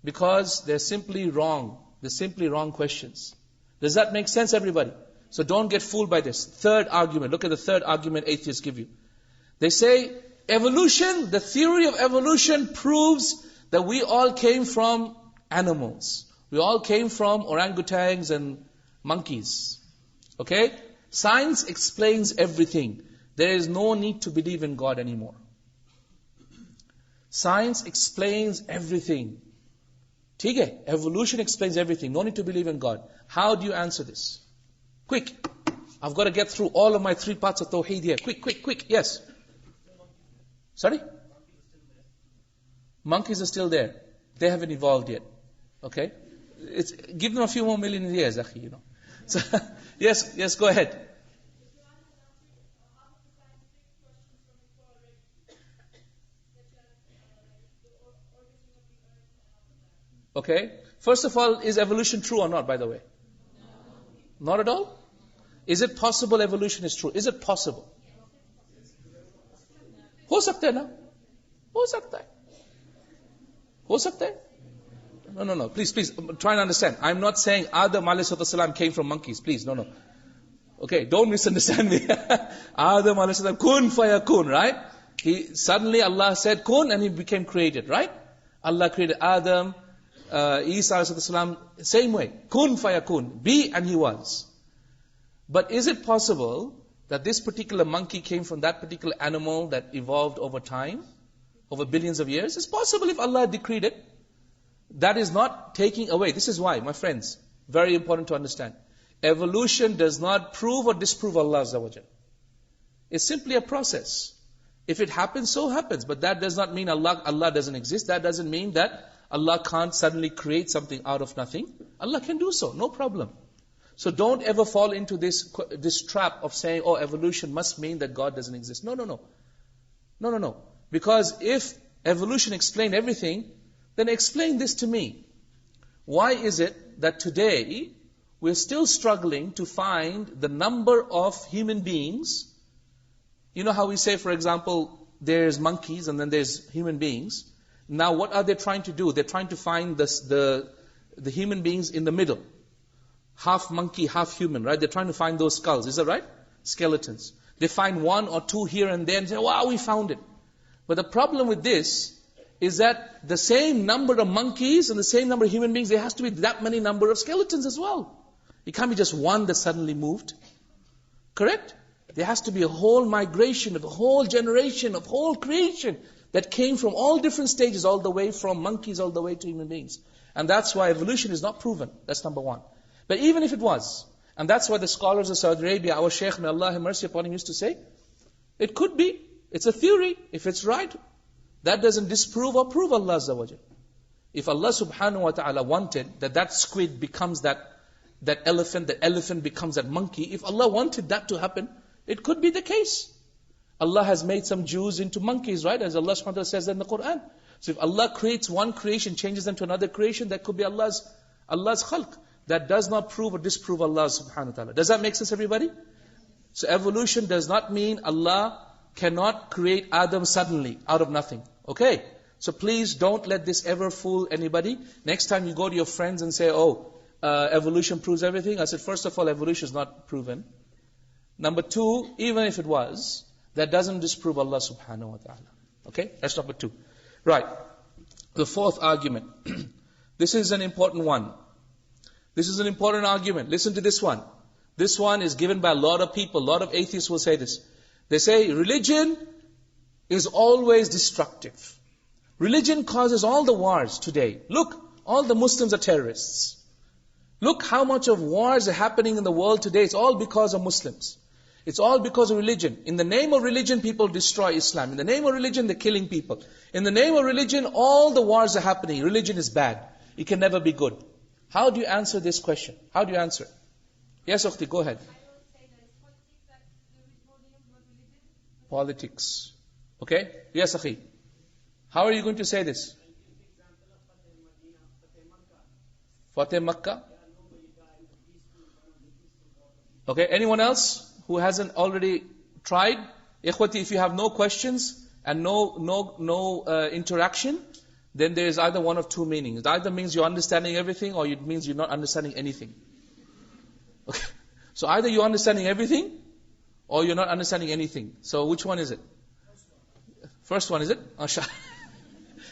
Because they're simply wrong. They're simply wrong questions. Does that make sense, everybody? So don't get fooled by this. Third argument. Look at the third argument atheists give you. They say, evolution, the theory of evolution proves that we all came from animals. We all came from orangutans and monkeys. Okay? Science explains everything. There is no need to believe in God anymore. Science explains everything. ठीक है? Evolution explains everything. No need to believe in God. How do you answer this? Quick. I've got to get through all of my 3 parts of Tawheed here. Quick. Yes. Sorry? Monkeys are still there. They haven't evolved yet. Okay? Give them a few more million years, akhi, So, yes, go ahead. Okay. First of all, is evolution true or not, by the way? Not at all? Is it possible evolution is true? Is it possible? हो सकता है ना? हो सकता है. हो सकता है? No. Please, try and understand. I'm not saying Adam ﷺ came from monkeys. Please, no. Okay, don't misunderstand me. Adam ﷺ, kun fayakun, right? Suddenly Allah said kun and he became created, right? Allah created Adam, Isa ﷺ, same way. Kun fayakun, be and he was. But is it possible that this particular monkey came from that particular animal that evolved over time, over billions of years? It's possible if Allah decreed it. That is not taking away. This is why, my friends, very important to understand. Evolution does not prove or disprove Allah Azza wa Jal. It's simply a process. If it happens, so happens. But that does not mean Allah doesn't exist. That doesn't mean that Allah can't suddenly create something out of nothing. Allah can do so, no problem. So don't ever fall into this trap of saying, oh, evolution must mean that God doesn't exist. No. Because if evolution explained everything, then explain this to me. Why is it that today we're still struggling to find the number of human beings? You know how we say, for example, there's monkeys and then there's human beings. Now what are they trying to do? They're trying to find the human beings in the middle. Half monkey, half human, right? They're trying to find those skulls. Is that right? Skeletons. They find 1 or 2 here and there and say, wow, we found it. But the problem with this is that the same number of monkeys and the same number of human beings, there has to be that many number of skeletons as well. It can't be just one that suddenly moved. Correct? There has to be a whole migration of a whole generation, of whole creation that came from all different stages, all the way from monkeys all the way to human beings. And that's why evolution is not proven. That's number 1. But even if it was, and that's why the scholars of Saudi Arabia, our Shaykh, may Allah have mercy upon him, used to say, it could be, it's a theory, if it's right, that doesn't disprove or prove Allah Azza wa Jal. If Allah subhanahu wa ta'ala wanted that squid becomes that elephant becomes that monkey, if Allah wanted that to happen, it could be the case. Allah has made some Jews into monkeys, right? As Allah subhanahu wa ta'ala says in the Quran. So if Allah creates one creation, changes them to another creation, that could be Allah's khalq. That does not prove or disprove Allah subhanahu wa ta'ala. Does that make sense, everybody? So evolution does not mean Allah cannot create Adam suddenly, out of nothing. Okay? So please don't let this ever fool anybody. Next time you go to your friends and say, evolution proves everything. I said, first of all, evolution is not proven. Number two, even if it was, that doesn't disprove Allah subhanahu wa ta'ala. Okay? That's number two. Right. The fourth argument. This is an important one. This is an important argument. Listen to this one. This one is given by a lot of people. A lot of atheists will say this. They say religion is always destructive. Religion causes all the wars today. Look, all the Muslims are terrorists. Look how much of wars are happening in the world today. It's all because of Muslims. It's all because of religion. In the name of religion, people destroy Islam. In the name of religion, they're killing people. In the name of religion, all the wars are happening. Religion is bad. It can never be good. How do you answer this question? How do you answer it? Yes, Ukhti, go ahead. Politics. Okay? Yes, Akhi. How are you going to say this? Fateh Makkah? Okay, anyone else who hasn't already tried? Ikhwati, if you have no questions and no interaction, then there is either one of two meanings. It either means you're understanding everything, or it means you're not understanding anything. Okay. So either you're understanding everything, or you're not understanding anything. So which one is it? First one, is it?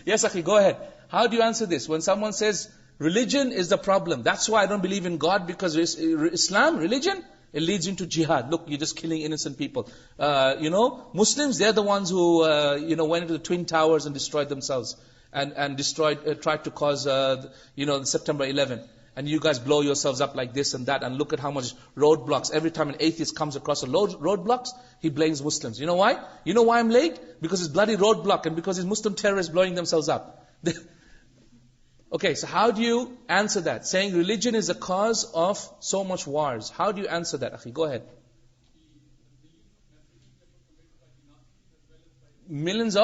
Yes, Akhi, go ahead. How do you answer this? When someone says, religion is the problem, that's why I don't believe in God, because Islam, religion, it leads into jihad. Look, you're just killing innocent people. Muslims, they're the ones who, went into the Twin Towers and destroyed themselves. And tried to cause, September 11. And you guys blow yourselves up like this and that, and look at how much roadblocks. Every time an atheist comes across a roadblocks, he blames Muslims. You know why? You know why I'm late? Because it's bloody roadblock, and because it's Muslim terrorists blowing themselves up. Okay, so how do you answer that? Saying religion is a cause of so much wars. How do you answer that, Akhi? Go ahead. Millions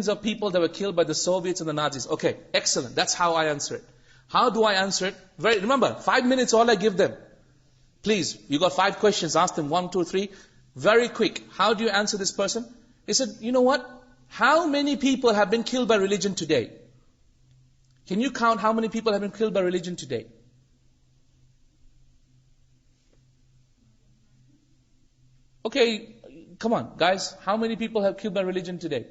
of people that were killed by the Soviets and the Nazis. Okay, excellent. That's how I answer it. How do I answer it? Remember, 5 minutes all I give them. Please, you got 5 questions. Ask them 1, 2, 3. Very quick. How do you answer this person? He said, you know what? How many people have been killed by religion today? Can you count how many people have been killed by religion today? Okay, come on, guys. How many people have killed by religion today?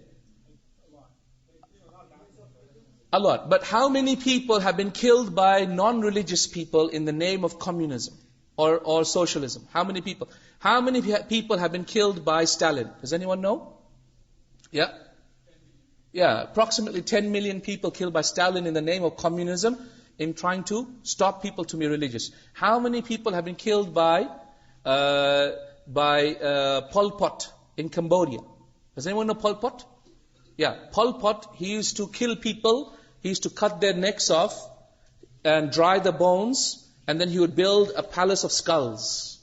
A lot. But how many people have been killed by non-religious people in the name of communism or socialism? How many people? How many people have been killed by Stalin? Does anyone know? Yeah? Yeah, approximately 10 million people killed by Stalin in the name of communism in trying to stop people to be religious. How many people have been killed by Pol Pot in Cambodia? Does anyone know Pol Pot? Yeah, Pol Pot, he used to kill people. He used to cut their necks off and dry the bones, and then he would build a palace of skulls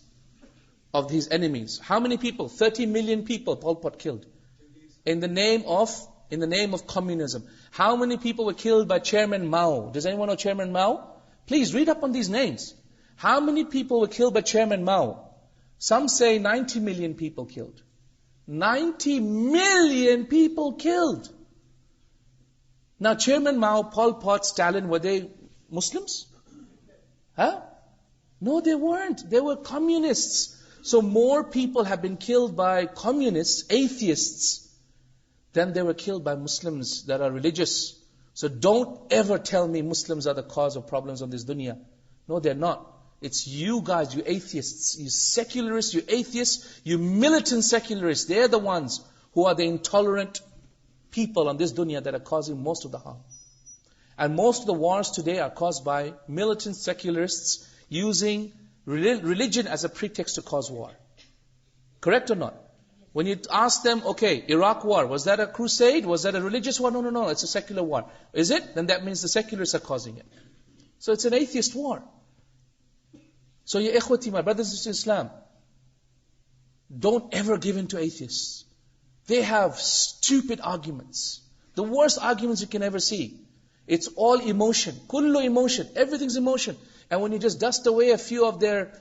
of his enemies. How many people? 30 million people Pol Pot killed in the name of communism. How many people were killed by Chairman Mao? Does anyone know Chairman Mao? Please read up on these names. How many people were killed by Chairman Mao? Some say 90 million people killed. 90 million people killed. Now Chairman Mao, Pol Pot, Stalin, were they Muslims? Huh? No, they weren't. They were communists. So more people have been killed by communists, atheists, than they were killed by Muslims that are religious. So don't ever tell me Muslims are the cause of problems on this dunya. No, they're not. It's you guys, you atheists, you secularists, you atheists, you militant secularists. They're the ones who are the intolerant people on this dunya that are causing most of the harm. And most of the wars today are caused by militant secularists using religion as a pretext to cause war. Correct or not? When you ask them, okay, Iraq war, was that a crusade? Was that a religious war? No, it's a secular war. Is it? Then that means the secularists are causing it. So it's an atheist war. So ya ikhwati, my brothers and sisters in Islam, don't ever give in to atheists. They have stupid arguments. The worst arguments you can ever see. It's all emotion. Kullu emotion. Everything's emotion. And when you just dust away a few of their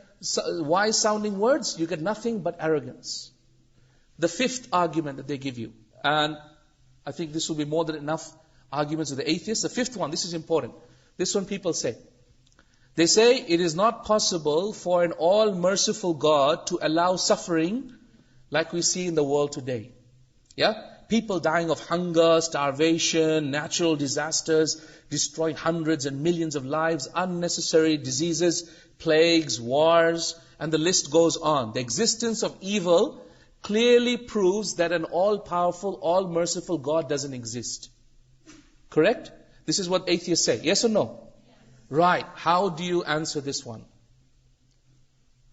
wise sounding words, you get nothing but arrogance. The fifth argument that they give you, and I think this will be more than enough arguments with the atheists. The fifth one, this is important. This one people say. They say it is not possible for an all-merciful God to allow suffering like we see in the world today. Yeah? People dying of hunger, starvation, natural disasters, destroying hundreds and millions of lives, unnecessary diseases, plagues, wars, and the list goes on. The existence of evil clearly proves that an all-powerful, all-merciful God doesn't exist. Correct? This is what atheists say. Yes or no? Right. How do you answer this one?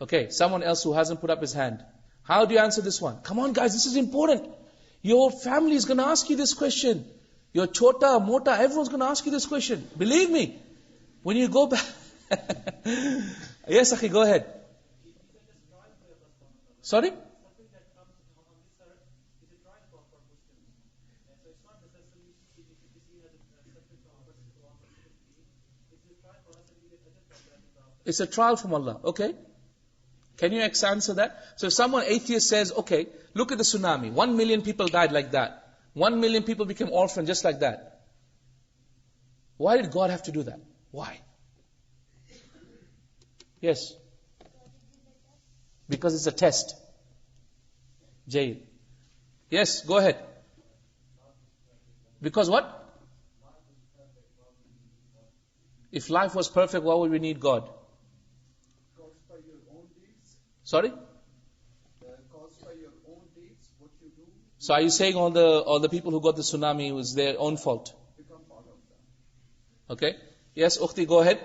Okay, someone else who hasn't put up his hand. How do you answer this one? Come on guys, this is important. Your family is going to ask you this question. Your chota, mota, everyone's going to ask you this question. Believe me. When you go back... Yes, Akhi, go ahead. Sorry? It's a trial from Allah. Okay. Can you answer that? So if someone atheist says, okay, look at the tsunami. 1 million people died like that. 1 million people became orphaned just like that. Why did God have to do that? Why? Yes. Because it's a test. Jail. Yes, go ahead. Because what? If life was perfect, why would we need God? Sorry? Caused by your own deeds, what you do. So are you saying all the people who got the tsunami was their own fault? Become part of that. Okay. Yes, Ukhti, go ahead.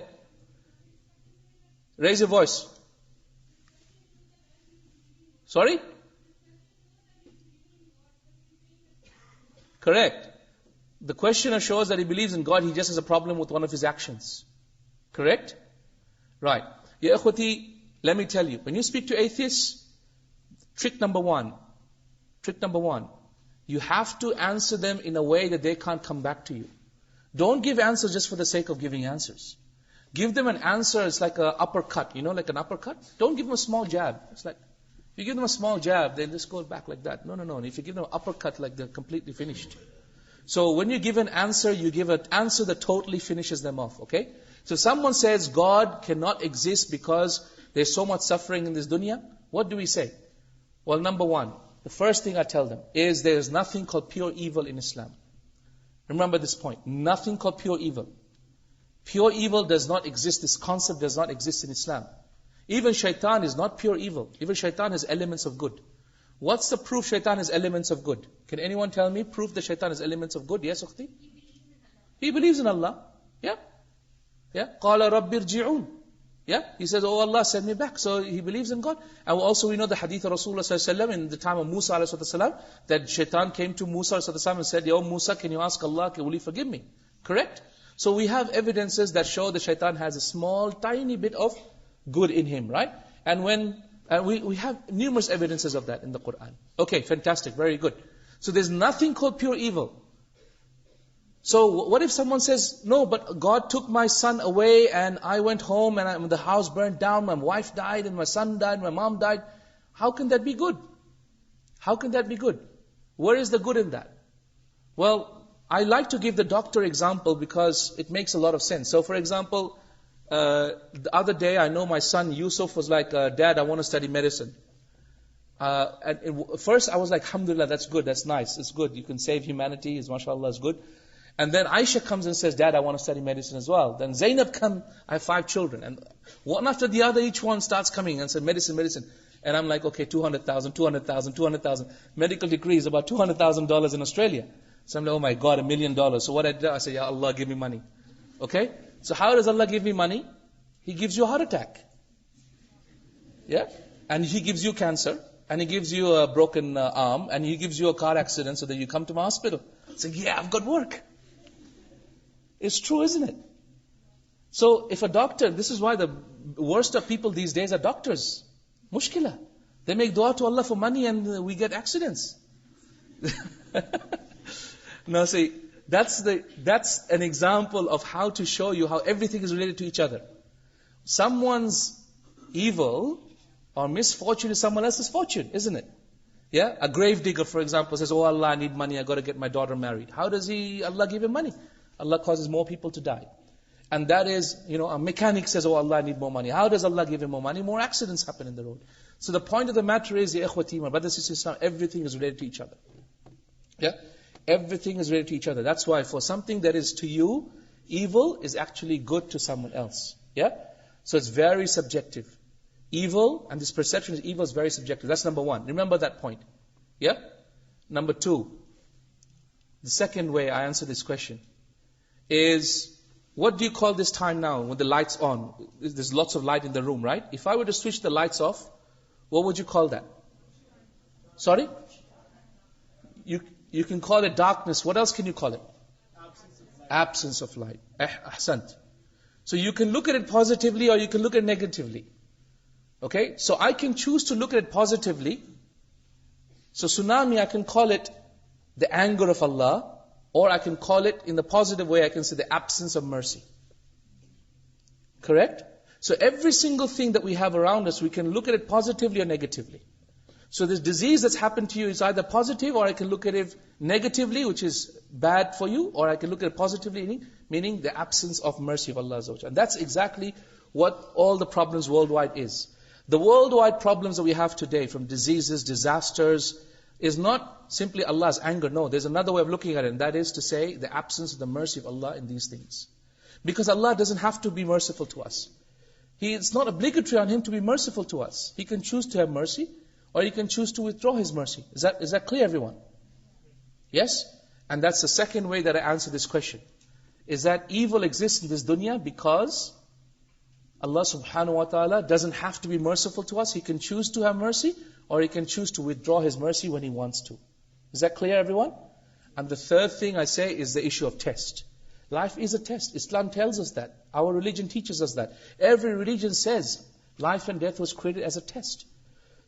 Raise your voice. Sorry? Correct. The questioner shows that he believes in God, he just has a problem with one of his actions. Correct? Right. Ya Ikhwati, let me tell you, when you speak to atheists, trick number one, you have to answer them in a way that they can't come back to you. Don't give answers just for the sake of giving answers. Give them an answer, it's like an uppercut, like an uppercut. Don't give them a small jab. It's like, if you give them a small jab, they'll just go back like that. No. And if you give them an uppercut, like they're completely finished. So when you give an answer, you give an answer that totally finishes them off, okay? So someone says God cannot exist because there's so much suffering in this dunya. What do we say? Well, number one, the first thing I tell them is there is nothing called pure evil in Islam. Remember this point. Nothing called pure evil. Pure evil does not exist. This concept does not exist in Islam. Even shaitan is not pure evil. Even shaitan has elements of good. What's the proof shaitan has elements of good? Can anyone tell me proof that shaitan has elements of good? Yes, Ukhti? He believes in Allah. Yeah. قَالَ رَبِّ ارْجِعُونَ. Yeah, he says, oh Allah, send me back. So he believes in God. And also we know the hadith of Rasulullah ﷺ in the time of Musa ﷺ, that shaitan came to Musa ﷺ and said, Yo Musa, can you ask Allah, will He forgive me? Correct? So we have evidences that show that shaitan has a small, tiny bit of good in him, right? And we have numerous evidences of that in the Quran. Okay, fantastic, very good. So there's nothing called pure evil. So what if someone says, no, but God took my son away and I went home and the house burned down, my wife died and my son died, my mom died. How can that be good? How can that be good? Where is the good in that? Well, I like to give the doctor example because it makes a lot of sense. So for example, the other day I know my son Yusuf was like, Dad, I want to study medicine. And first I was like, Alhamdulillah, that's good, that's nice, it's good. You can save humanity, mashallah, it's good. And then Aisha comes and says, Dad, I want to study medicine as well. Then Zainab comes, I have 5 children. And one after the other, each one starts coming and says, medicine. And I'm like, okay, 200,000. Medical degree is about $200,000 in Australia. So I'm like, oh my God, $1 million. So what I did, I said, Ya Allah, give me money. Okay? So how does Allah give me money? He gives you a heart attack. Yeah? And He gives you cancer. And He gives you a broken arm. And He gives you a car accident so that you come to my hospital. So yeah, I've got work. It's true, isn't it? So if a doctor, this is why the worst of people these days are doctors. Mushkila. They make dua to Allah for money and we get accidents. Now see, that's an example of how to show you how everything is related to each other. Someone's evil or misfortune is someone else's fortune, isn't it? Yeah? A grave digger, for example, says, oh Allah, I need money, I got to get my daughter married. How does Allah give him money? Allah causes more people to die. And that is, a mechanic says, oh Allah, I need more money. How does Allah give him more money? More accidents happen in the road. So the point of the matter is, ya ikhwati, my brothers and sisters, everything is related to each other. Yeah? Everything is related to each other. That's why for something that is to you, evil is actually good to someone else. Yeah? So it's very subjective. Evil, and this perception of evil is very subjective. That's number one. Remember that point. Yeah? Number two, the second way I answer this question is, what do you call this time now when the light's on? There's lots of light in the room, right? If I were to switch the lights off, what would you call that? Sorry? You can call it darkness. What else can you call it? Absence of light. Ahsant. So you can look at it positively or you can look at it negatively. Okay? So I can choose to look at it positively. So tsunami, I can call it the anger of Allah, or I can call it in the positive way, I can say the absence of mercy. Correct? So every single thing that we have around us, we can look at it positively or negatively. So this disease that's happened to you is either positive, or I can look at it negatively, which is bad for you, or I can look at it positively, meaning the absence of mercy of Allah. And that's exactly what all the problems worldwide is. The worldwide problems that we have today, from diseases, disasters, is not simply Allah's anger. No, there's another way of looking at it, and that is to say the absence of the mercy of Allah in these things. Because Allah doesn't have to be merciful to us. It's not obligatory on Him to be merciful to us. He can choose to have mercy, or He can choose to withdraw His mercy. Is that clear, everyone? Yes? And that's the second way that I answer this question. Is that evil exists in this dunya because Allah subhanahu wa ta'ala doesn't have to be merciful to us. He can choose to have mercy, or He can choose to withdraw His mercy when He wants to. Is that clear, everyone? And the third thing I say is the issue of test. Life is a test. Islam tells us that. Our religion teaches us that. Every religion says life and death was created as a test.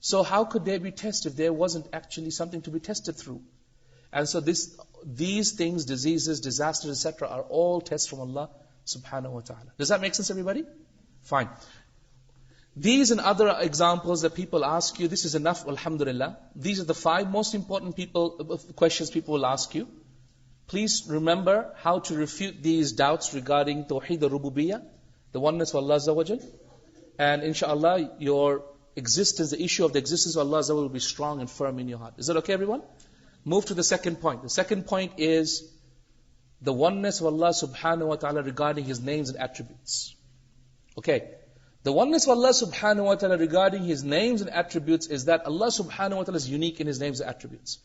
So how could there be test if there wasn't actually something to be tested through? And so these things, diseases, disasters, etc., are all tests from Allah subhanahu wa ta'ala. Does that make sense, everybody? Fine. These and other examples that people ask you, this is enough, alhamdulillah. These are the 5 most important questions people will ask you. Please remember how to refute these doubts regarding Tawheed al-Rububiyyah, the oneness of Allah Azza wa Jal. And inshallah, your existence, the issue of the existence of Allah Azza wa Jal will be strong and firm in your heart. Is that okay, everyone? Move to the second point. The second point is the oneness of Allah subhanahu wa ta'ala regarding His names and attributes. Okay. The oneness of Allah subhanahu wa ta'ala regarding His names and attributes is that Allah subhanahu wa ta'ala is unique in His names and attributes.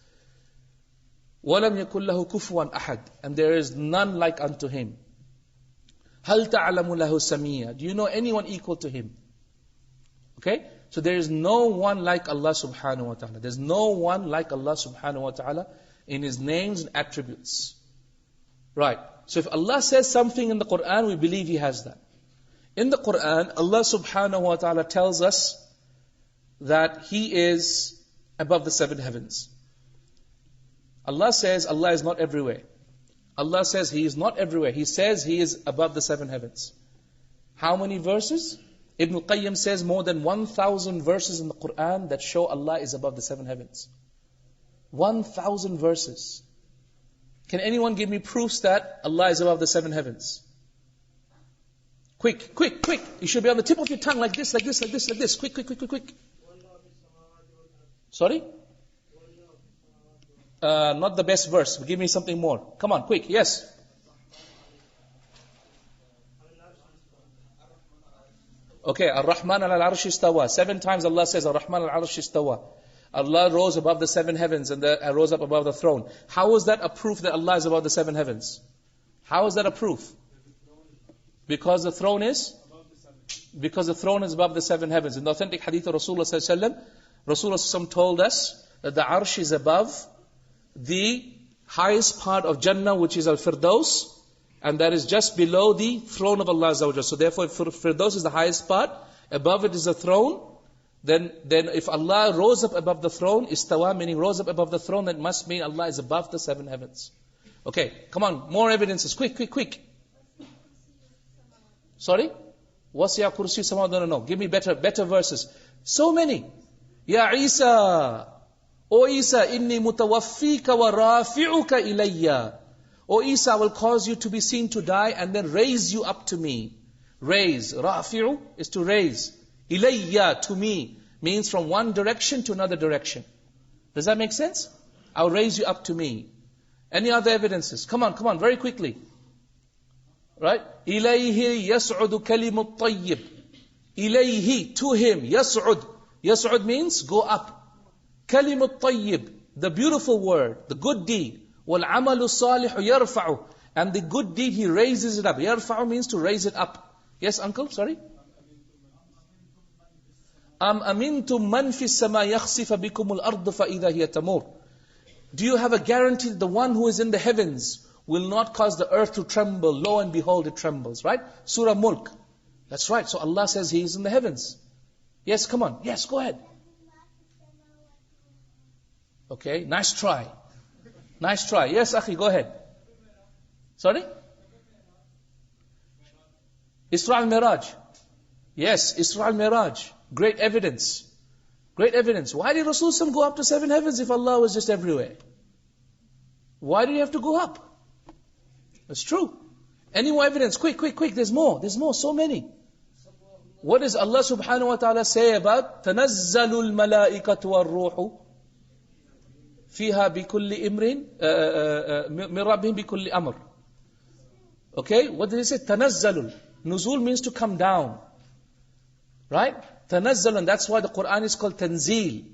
وَلَمْ يَكُنْ لَهُ كُفُوًا أَحَدٍ. And there is none like unto Him. هَلْ تَعْلَمُ لَهُ سَمِيًّا. Do you know anyone equal to Him? Okay? So there is no one like Allah subhanahu wa ta'ala. There's no one like Allah subhanahu wa ta'ala in His names and attributes. Right. So if Allah says something in the Quran, we believe He has that. In the Quran, Allah subhanahu wa ta'ala tells us that He is above the 7 heavens. Allah says Allah is not everywhere. Allah says He is not everywhere. He says He is above the 7 heavens. How many verses? Ibn al-Qayyim says more than 1,000 verses in the Quran that show Allah is above the 7 heavens. 1,000 verses. Can anyone give me proofs that Allah is above the 7 heavens? Quick, quick, quick. You should be on the tip of your tongue like this, like this, like this, like this. Quick, quick, quick, quick, quick. Sorry? Not the best verse. Give me something more. Come on, quick. Yes. Okay, Ar-Rahman al-Arsh istawa. 7 times Allah says Ar-Rahman al-Arsh istawa. Allah rose above the 7 heavens and rose up above the throne. How is that a proof that Allah is above the 7 heavens? How is that a proof? Because the throne is? Because the throne is above the 7 heavens. In the authentic hadith of Rasulullah Rasulullah told us that the Arsh is above the highest part of Jannah, which is Al-Firdaus, and that is just below the throne of Allah Azza wa Jalla. So therefore, if Firdaus is the highest part, above it is the throne, then if Allah rose up above the throne, istawa, meaning rose up above the throne, that must mean Allah is above the 7 heavens. Okay, come on, more evidences, quick, quick, quick. Sorry? وَسِعَ كُرْسِيُّهُ السَّمَاوَاتِ. No. Give me better verses. So many. Ya Isa, O Isa, inni mutawaffika wa rafi'uka ilayya. O Isa, I will cause you to be seen to die and then raise you up to me. Raise. Rafi'u is to raise. Ilayya, to me, means from one direction to another direction. Does that make sense? I'll raise you up to me. Any other evidences? Come on, very quickly. Right? Ilayhi yas'udu kalimut tayyib. Ilayhi, to him, yas'ud. Yas'ud means go up. Kalimut tayyib, the beautiful word, the good deed. Wal amalu salihu yarfa'u. And the good deed, he raises it up. Yarfa'u means to raise it up. Yes, uncle, sorry? Am amintum man fi as-sama yakhsifa bikum al-ard fa idha hiya tamur. Do you have a guarantee that the one who is in the heavens will not cause the earth to tremble? Lo and behold, it trembles, right? Surah Mulk. That's right. So Allah says He is in the heavens. Yes, come on. Yes, go ahead. Okay, nice try. Nice try. Yes, Akhi, go ahead. Sorry? Isra al-Miraj. Yes, Isra al-Miraj. Great evidence. Great evidence. Why did Rasulullah go up to 7 heavens if Allah was just everywhere? Why did He have to go up? That's true. Any more evidence? Quick. There's more, so many. What does Allah subhanahu wa ta'ala say about تَنَزَّلُ الْمَلَائِكَةُ وَالْرُوحُ فِيهَا بِكُلِّ إِمْرٍ مِنْ رَبِّهِمْ بِكُلِّ أَمْرٍ. Okay, what did He say? تَنَزَّلُ. Nuzul means to come down. Right? Tanazzal, and that's why the Quran is called Tanzeel.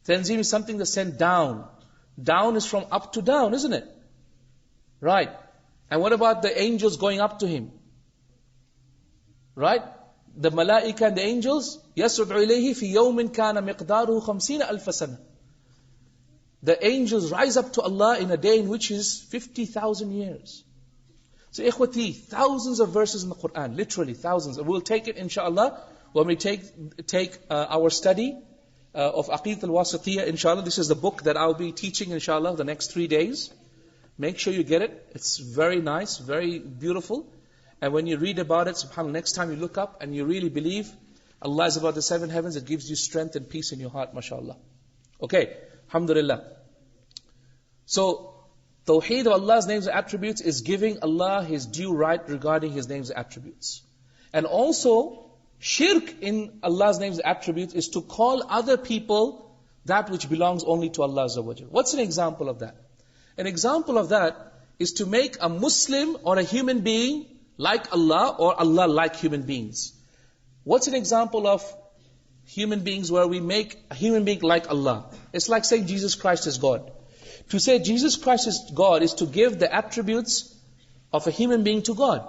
Tanzeel is something that's sent down. Down is from up to down, isn't it? Right. And what about the angels going up to Him? Right? The malaika and the angels, يَسْعُدْ إِلَيْهِ فِي يَوْمٍ كَانَ مِقْدَارُهُ 50,000 سَنَةً. The angels rise up to Allah in a day in which is 50,000 years. So ikhwati, thousands of verses in the Quran, literally thousands. We'll take it inshallah when we take our study of Aqidat al-Wasitiyya, inshallah. This is the book that I'll be teaching inshallah the next 3 days. Make sure you get it. It's very nice, very beautiful. And when you read about it, subhanAllah, next time you look up and you really believe Allah is about the 7 heavens, it gives you strength and peace in your heart, mashallah. Okay, alhamdulillah. So, Tawheed of Allah's names and attributes is giving Allah His due right regarding His names and attributes. And also, shirk in Allah's names and attributes is to call other people that which belongs only to Allah Azza wa Jal. What's an example of that? An example of that is to make a Muslim or a human being like Allah or Allah like human beings. What's an example of human beings where we make a human being like Allah? It's like saying Jesus Christ is God. To say Jesus Christ is God is to give the attributes of a human being to God.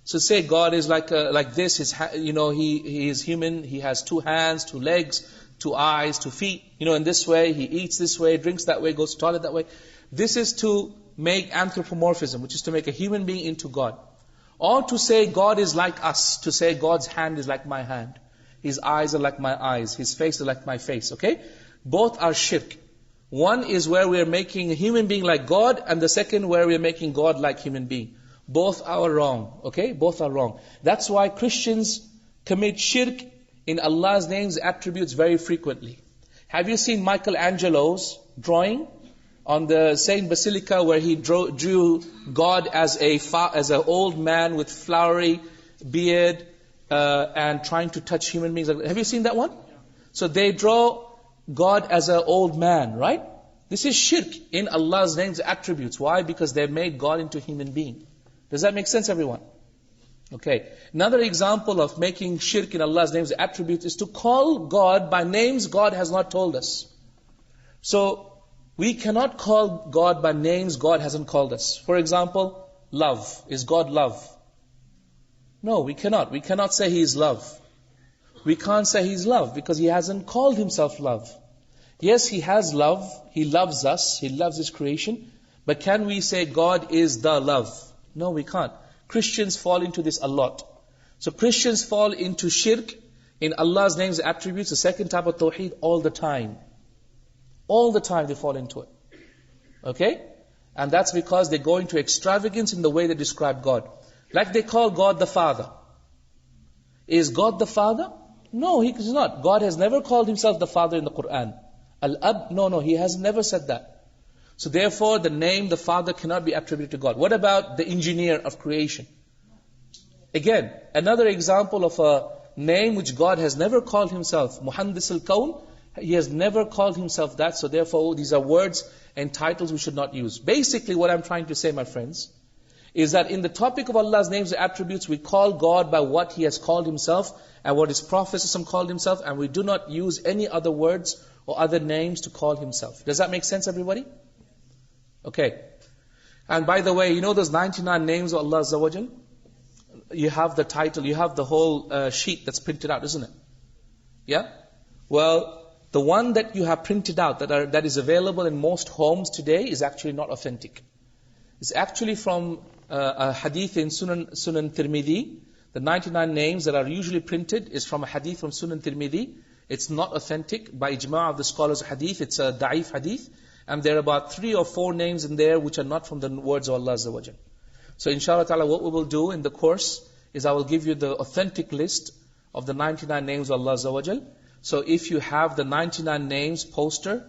So say God is like this. He is human. He has 2 hands, 2 legs, 2 eyes, 2 feet. In this way, He eats this way, drinks that way, goes to the toilet that way. This is to make anthropomorphism, which is to make a human being into God. Or to say God is like us. To say God's hand is like my hand. His eyes are like my eyes. His face is like my face. Okay? Both are shirk. One is where we are making a human being like God, and the second where we are making God like human being. Both are wrong. Okay? Both are wrong. That's why Christians commit shirk in Allah's names, attributes very frequently. Have you seen Michelangelo's drawing on the Saint Basilica where he drew God as an old man with flowery beard and trying to touch human beings? Have you seen that one? So they draw God as an old man, right? This is shirk in Allah's names and attributes. Why? Because they made God into a human being. Does that make sense, everyone? Okay. Another example of making shirk in Allah's names and attributes is to call God by names God has not told us. So, we cannot call God by names God hasn't called us. For example, love. Is God love? No, we cannot. We cannot say He is love. We can't say He is love because He hasn't called Himself love. Yes, He has love. He loves us. He loves His creation. But can we say God is the love? No, we can't. Christians fall into this a lot. So Christians fall into shirk in Allah's names and attributes, the second type of tawheed, all the time. All the time they fall into it. Okay? And that's because they go into extravagance in the way they describe God. Like they call God the Father. Is God the Father? No, He is not. God has never called Himself the Father in the Quran. Al-Ab? No, He has never said that. So therefore, the name, the Father, cannot be attributed to God. What about the engineer of creation? Again, another example of a name which God has never called Himself. Muhandis al-Kawn, He has never called Himself that, so therefore these are words and titles we should not use. Basically what I'm trying to say, my friends, is that in the topic of Allah's names and attributes, we call God by what He has called Himself and what His Prophet called Himself, and we do not use any other words or other names to call Himself. Does that make sense, everybody? Okay. And by the way, you know those 99 names of Allah Azza wa Jal? You have the title, you have the whole sheet that's printed out, isn't it? Yeah? Well, the one that you have printed out that is available in most homes today is actually not authentic. It's actually from a hadith in Sunan Tirmidhi. The 99 names that are usually printed is from a hadith from Sunan Tirmidhi. It's not authentic by ijma' of the scholars of hadith. It's a da'if hadith. And there are about 3 or 4 names in there which are not from the words of Allah Azza wa Jal. So inshallah ta'ala, what we will do in the course is I will give you the authentic list of the 99 names of Allah Azza wa Jal. So if you have the 99 names poster,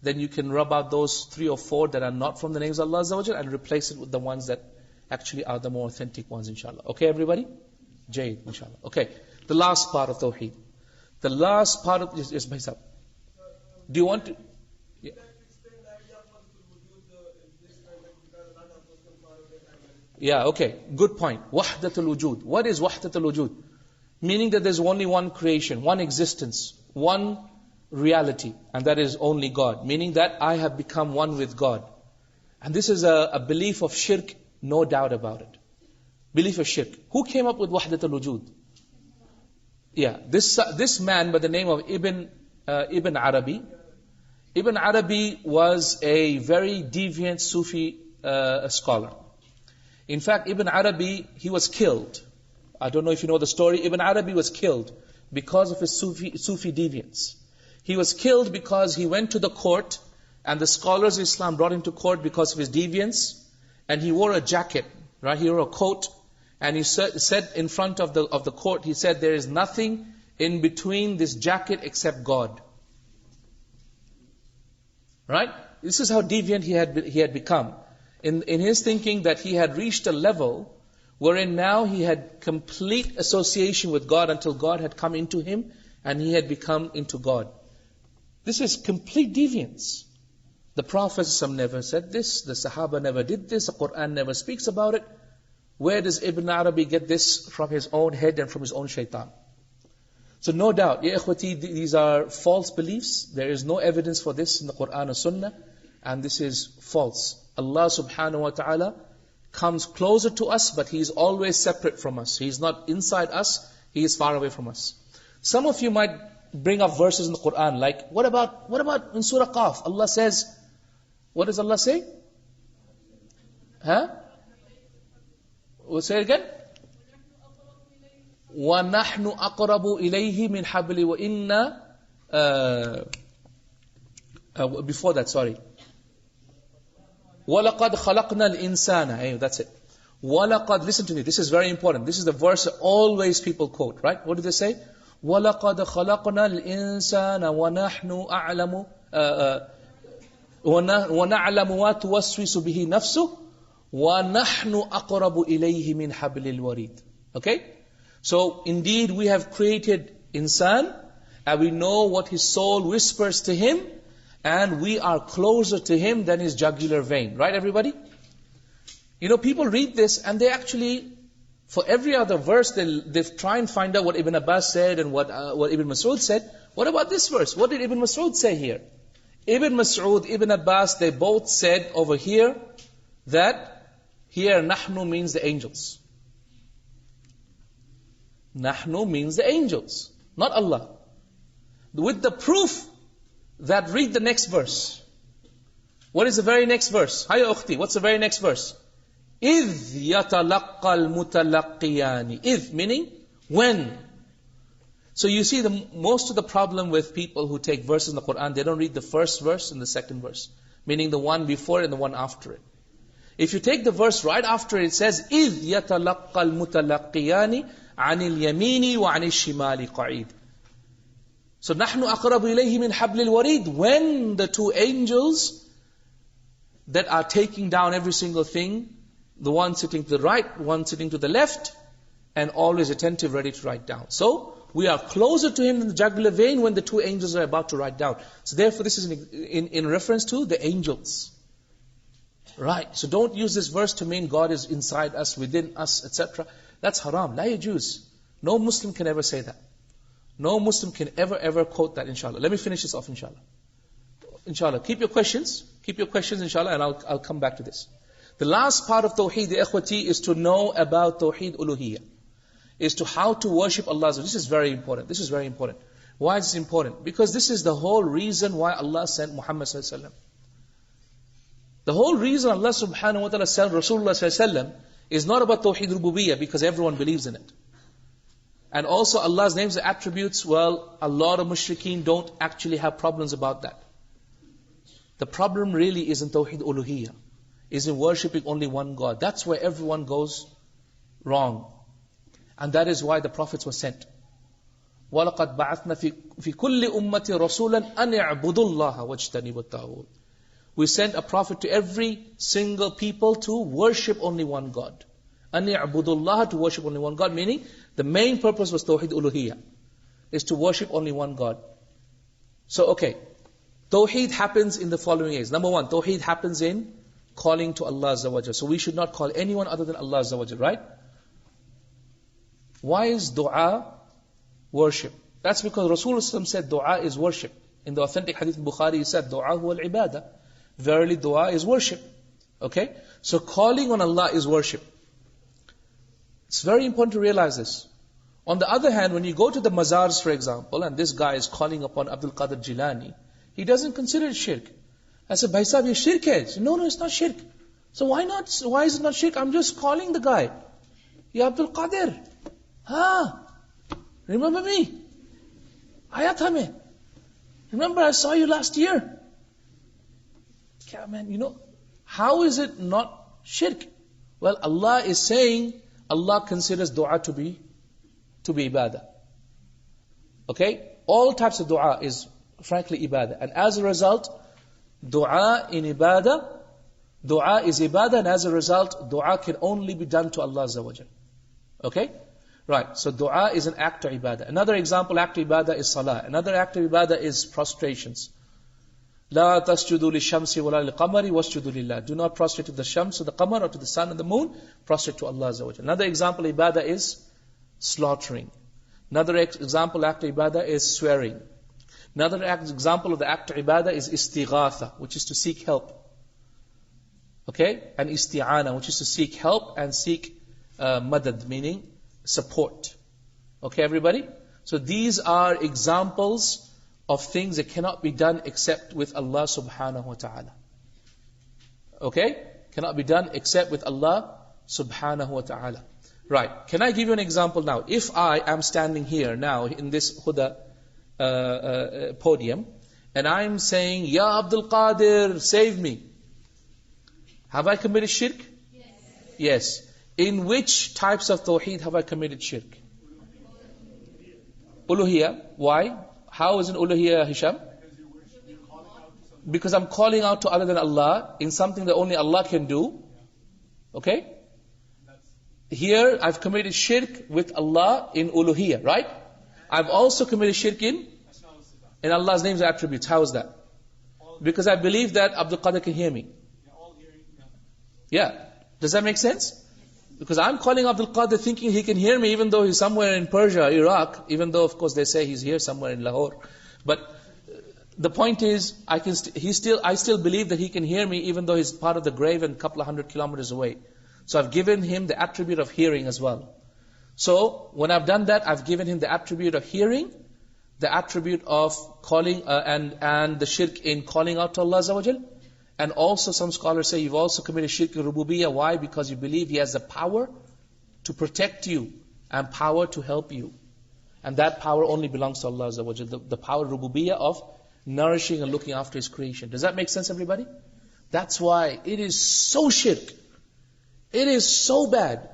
then you can rub out those 3 or 4 that are not from the names of Allah Azza wa Jal and replace it with the ones that actually are the more authentic ones, inshallah. Okay, everybody? Jayd, inshallah. Okay, the last part of Tawheed. The last part of this is Bhaisab. Do you want to? Yeah. Yeah, okay. Good point. Wahdatul wujud. What is wahdatul wujud? Meaning that there's only one creation, one existence, one reality, and that is only God. Meaning that I have become one with God. And this is a belief of shirk, no doubt about it. Belief of shirk. Who came up with wahdatul wujud? Yeah, this man by the name of Ibn Arabi. Ibn Arabi was a very deviant Sufi scholar. In fact, Ibn Arabi, he was killed. I don't know if you know the story. Ibn Arabi was killed because of his Sufi deviance. He was killed because he went to the court, and the scholars of Islam brought him to court because of his deviance, and he wore a jacket, right? He wore a coat, and he said in front of the court, he said, there is nothing in between this jacket except God. Right? This is how deviant he had become. In his thinking that he had reached a level wherein now he had complete association with God until God had come into him and he had become into God. This is complete deviance. The Prophet ﷺ never said this, the Sahaba never did this, the Quran never speaks about it. Where does Ibn Arabi get this? From his own head and from his own shaitan. So no doubt, ya ikhwati, these are false beliefs. There is no evidence for this in the Quran or Sunnah, and this is false. Allah subhanahu wa ta'ala comes closer to us, but He is always separate from us. He is not inside us, He is far away from us. Some of you might bring up verses in the Quran, like, what about in Surah Qaf? Allah says, what does Allah say? Huh? We'll say it again. وَنَحْنُ أَقْرَبُ إِلَيْهِ مِنْ حَبْلِ وَإِنَّا before that, sorry. وَلَقَدْ خَلَقْنَا الْإِنسَانَ. That's it. وَلَقَدْ, listen to me, this is very important. This is the verse that always people quote, right? What do they say? وَلَقَدْ خَلَقْنَا الْإِنسَانَ وَنَحْنُ أَعْلَمُ وَنَعْلَمُ مَا تُوَسْوِسُ بِهِ نَفْسُهُ وَنَحْنُ أَقْرَبُ إِلَيْهِ مِنْ حَبْلِ الْوَرِيدِ. Okay? So, indeed we have created insan, and we know what his soul whispers to him, and we are closer to him than his jugular vein. Right, everybody? You know, people read this, and they actually, for every other verse, they try and find out what Ibn Abbas said, and what Ibn Mas'ud said. What about this verse? What did Ibn Mas'ud say here? Ibn Mas'ud, Ibn Abbas, they both said over here, that here, nahnu means the angels. Nahnu means the angels, not Allah. With the proof that, read the next verse. What is the very next verse? Hiya ukhti, what's the very next verse? إِذْ يَتَلَقَّى الْمُتَلَقِّيَانِ. إِذْ meaning when. So you see, most of the problem with people who take verses in the Quran, they don't read the first verse and the second verse. Meaning the one before and the one after it. If you take the verse right after it, says, إِذْ يَتَلَقَّى الْمُتَلَقِّيَانِ. عَنِ الْيَمِينِ وَعَنِ الشِّمَالِ قَعِيدٌ. So نَحْنُ أَقْرَبُ إِلَيْهِ مِنْ حَبْلِ الْوَرِيدِ. When the two angels that are taking down every single thing, the one sitting to the right, one sitting to the left, and always attentive, ready to write down. So we are closer to him in the jugular vein when the two angels are about to write down. So therefore this is in reference to the angels. Right, so don't use this verse to mean God is inside us, within us, etc. That's haram, la yajuz. No Muslim can ever say that. No Muslim can ever quote that, inshallah. Let me finish this off, inshallah. Inshallah, keep your questions, inshallah, and I'll come back to this. The last part of Tawheed, ikhwati, is to know about Tawheed uluhiyyah. Is to how to worship Allah. This is very important. Why is this important? Because this is the whole reason why Allah sent Muhammad sallallahu alaihi wasallam. The whole reason Allah subhanahu wa ta'ala sent Rasulullah sallallahu alaihi wasallam is not about Tawheed rububiyyah, because everyone believes in it. And also Allah's names and attributes, well, a lot of mushrikeen don't actually have problems about that. The problem really is in Tawheed uluhiyyah, is in worshipping only one God. That's where everyone goes wrong. And that is why the prophets were sent. وَلَقَدْ بَعَثْنَا فِي كُلِّ أُمَّةٍ رَسُولًا أَنِ اعْبُدُوا اللَّهَ وَاجْتَنِبُوا الطَّاغُوتَ. We sent a prophet to every single people to worship only one God. أَنِ اعْبُدُوا اللَّهَ, to worship only one God, meaning the main purpose was Tawheed uluhiyyah, is to worship only one God. So okay, Tawheed happens in the following ways. Number one, Tawheed happens in calling to Allah Azza wa Jal. So we should not call anyone other than Allah Azza wa Jal, right? Why is dua worship? That's because Rasulullah said dua is worship. In the authentic hadith in Bukhari, he said dua huwa al-ibadah. Verily dua is worship. Okay? So calling on Allah is worship. It's very important to realize this. On the other hand, when you go to the mazars, for example, and this guy is calling upon Abdul Qadir Jilani, he doesn't consider it shirk. I said, Bhai Sahib, ye shirk hai. He said, no, it's not shirk. So why not? Why is it not shirk? I'm just calling the guy. Ya Abdul Qadir. Remember me? Aaya tha main. Remember I saw you last year. Yeah, man, how is it not shirk? Well, Allah is saying, Allah considers dua to be ibadah. Okay? All types of dua is frankly ibadah. And as a result, dua is ibadah, and as a result, dua can only be done to Allah Azza wa Jal. Okay? Right, so dua is an act of ibadah. Another example, act of ibadah is salah. Another act of ibadah is prostrations. لا تسجدوا للشمس ولا للقمر واسجدوا لله. Do not prostrate to the shams or the qamar or to the sun and the moon. Prostrate to Allah Azza wa Jalla. Another example of ibadah is slaughtering. Another example act of ibadah is swearing. Another example of the act of ibadah is istighatha, which is to seek help. Okay? And isti'ana, which is to seek help and seek madad, meaning support. Okay, everybody? So these are examples of things that cannot be done except with Allah subhanahu wa ta'ala. Okay? Cannot be done except with Allah subhanahu wa ta'ala. Right. Can I give you an example now? If I am standing here now in this Huda podium, and I'm saying, Ya Abdul Qadir, save me. Have I committed shirk? Yes. In which types of tawheed have I committed shirk? Uluhiyyah. Why? How is an uluhiyyah, Hisham? Because I'm calling out to other than Allah in something that only Allah can do. Okay? Here I've committed shirk with Allah in uluhiyyah, right? I've also committed shirk in Allah's names and attributes. How is that? Because I believe that Abdul Qadir can hear me. Yeah. Does that make sense? Because I'm calling Abdul Qadir thinking he can hear me even though he's somewhere in Persia, Iraq, even though of course they say he's here somewhere in Lahore. But the point is, I still believe that he can hear me even though he's part of the grave and a couple of 100 kilometers away. So I've given him the attribute of hearing as well. So when I've done that, I've given him the attribute of hearing, the attribute of calling, and the shirk in calling out to Allah Azza wa Jal. And also some scholars say you've also committed shirk in rububiyyah. Why? Because you believe He has the power to protect you and power to help you. And that power only belongs to Allah Azza wa Jal. The power rububiyyah of nourishing and looking after His creation. Does that make sense, everybody? That's why it is so shirk. It is so bad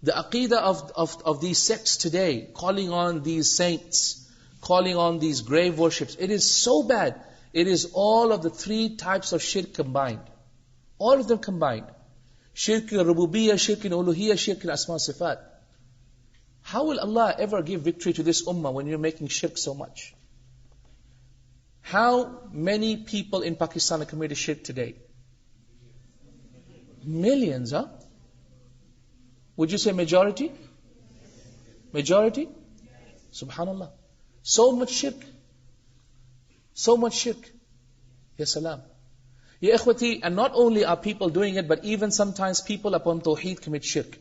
The aqidah of these sects today, calling on these saints, calling on these grave worships, it is so bad. It is all of the three types of shirk combined. All of them combined. Shirk in rububiyyah, shirk in uluhiyyah, shirk in asma sifat. How will Allah ever give victory to this ummah when you're making shirk so much? How many people in Pakistan have committed shirk today? Millions, huh? Would you say majority? Majority? Subhanallah. So much shirk. So much shirk. Ya salam. Ya ikhwati, and not only are people doing it, but even sometimes people upon tawheed commit shirk.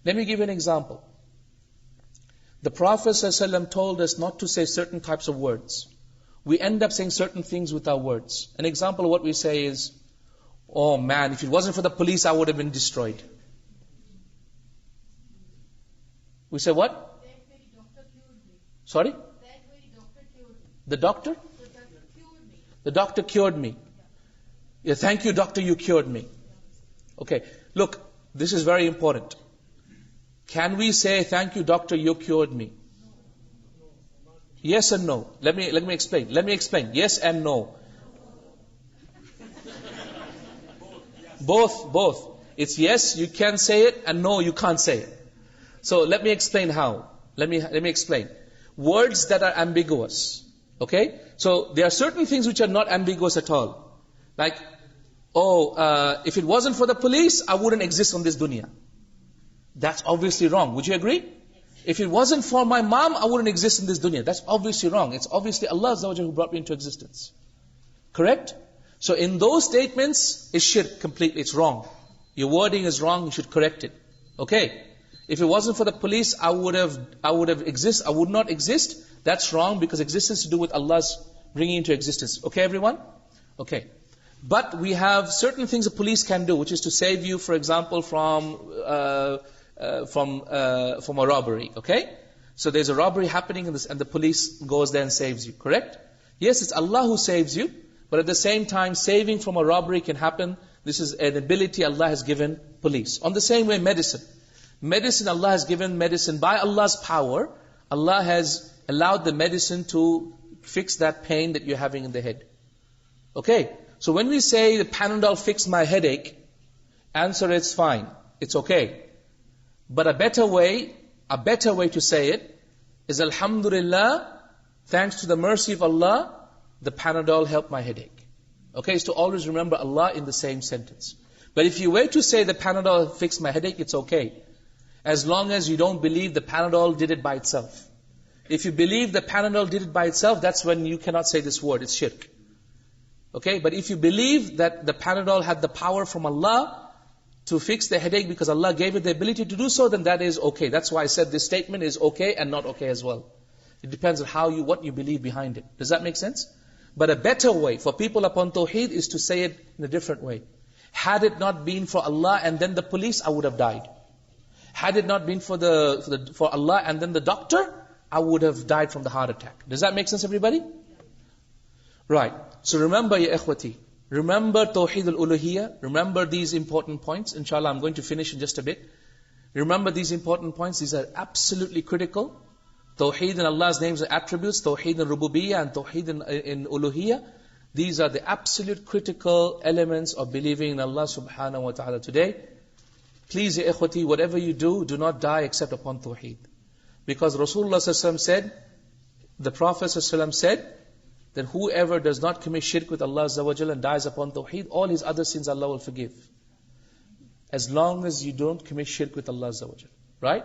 Let me give you an example. The Prophet ﷺ told us not to say certain types of words. We end up saying certain things with our words. An example of what we say is, oh man, if it wasn't for the police, I would have been destroyed. We say what? That very doctor cured me. Sorry? That very doctor cured me. The doctor? The doctor cured me. The doctor cured me. Yeah, thank you, doctor, you cured me. Okay, look, this is very important. Can we say, thank you, doctor, you cured me? Yes and no. Let me explain. Let me explain. Yes and no. Both. It's yes, you can say it, and no, you can't say it. So let me explain how. Let me explain. Words that are ambiguous. Okay? So there are certain things which are not ambiguous at all. Like, if it wasn't for the police, I wouldn't exist on this dunya. That's obviously wrong. Would you agree? If it wasn't for my mom, I wouldn't exist in this dunya. That's obviously wrong. It's obviously Allah Azza wa Jalla who brought me into existence. Correct? So in those statements, it's shirk completely. It's wrong. Your wording is wrong. You should correct it. Okay? If it wasn't for the police, I would not exist. That's wrong because existence to do with Allah's bringing into existence. Okay, everyone? Okay. But we have certain things the police can do, which is to save you, for example, from a robbery. Okay? So there's a robbery happening and the police goes there and saves you. Correct? Yes, it's Allah who saves you, but at the same time, saving from a robbery can happen. This is an ability Allah has given police. On the same way, medicine. Medicine, Allah has given medicine by Allah's power. Allah has allowed the medicine to fix that pain that you're having in the head. Okay? So when we say the Panadol fixed my headache, answer it's fine. It's okay. But a better way to say it is Alhamdulillah, thanks to the mercy of Allah, the Panadol helped my headache. Okay, is to always remember Allah in the same sentence. But if you were to say the Panadol fixed my headache, it's okay. As long as you don't believe the Panadol did it by itself. If you believe the Panadol did it by itself, that's when you cannot say this word, it's shirk. Okay, but if you believe that the Panadol had the power from Allah to fix the headache because Allah gave it the ability to do so, then that is okay. That's why I said this statement is okay and not okay as well. It depends on what you believe behind it. Does that make sense? But a better way for people upon Tawheed is to say it in a different way. Had it not been for Allah and then the police, I would have died. Had it not been for Allah and then the doctor, I would have died from the heart attack. Does that make sense, everybody? Right. So remember, ya ikhwati, remember Tawheed al-Uluhiyyah, remember these important points. Inshallah, I'm going to finish in just a bit. Remember these important points. These are absolutely critical. Tawheed in Allah's names and attributes, Tawheed in Rububiyyah and Tawheed in Uluhiyyah. These are the absolute critical elements of believing in Allah subhanahu wa ta'ala today. Please, ya ikhwati, whatever you do not die except upon Tawheed. Because Rasulullah sallallahu alaihi wasallam said, the Prophet sallallahu alaihi wasallam said, that whoever does not commit shirk with Allah Azza wa Jalla and dies upon Tawheed, all his other sins Allah will forgive. As long as you don't commit shirk with Allah Azza wa Jalla. Right?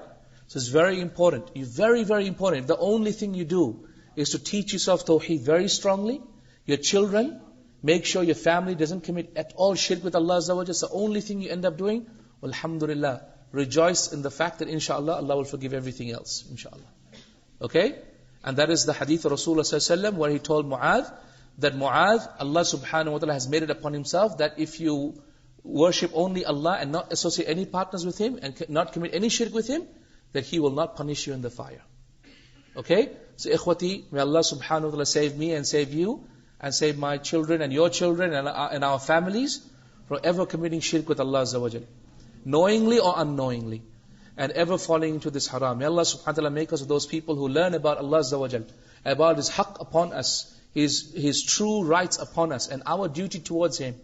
So it's very important. Very, very important. The only thing you do is to teach yourself Tawheed very strongly. Your children, make sure your family doesn't commit at all shirk with Allah Azza wa Jalla. It's the only thing you end up doing. Alhamdulillah. Rejoice in the fact that inshallah Allah will forgive everything else. Inshallah. Okay? And that is the hadith of Rasulullah sallallahu alaihi wasallam where he told Mu'adh that Mu'adh, Allah subhanahu wa ta'ala has made it upon himself that if you worship only Allah and not associate any partners with Him and not commit any shirk with Him, that He will not punish you in the fire. Okay? So ikhwati, may Allah subhanahu wa ta'ala save me and save you and save my children and your children and our families from ever committing shirk with Allah Azza wa Jalla. Knowingly or unknowingly. and ever falling into this haram. May Allah subhanahu wa ta'ala make us of those people who learn about Allah Azza wa Jal, about His haqq upon us, His true rights upon us, and our duty towards Him,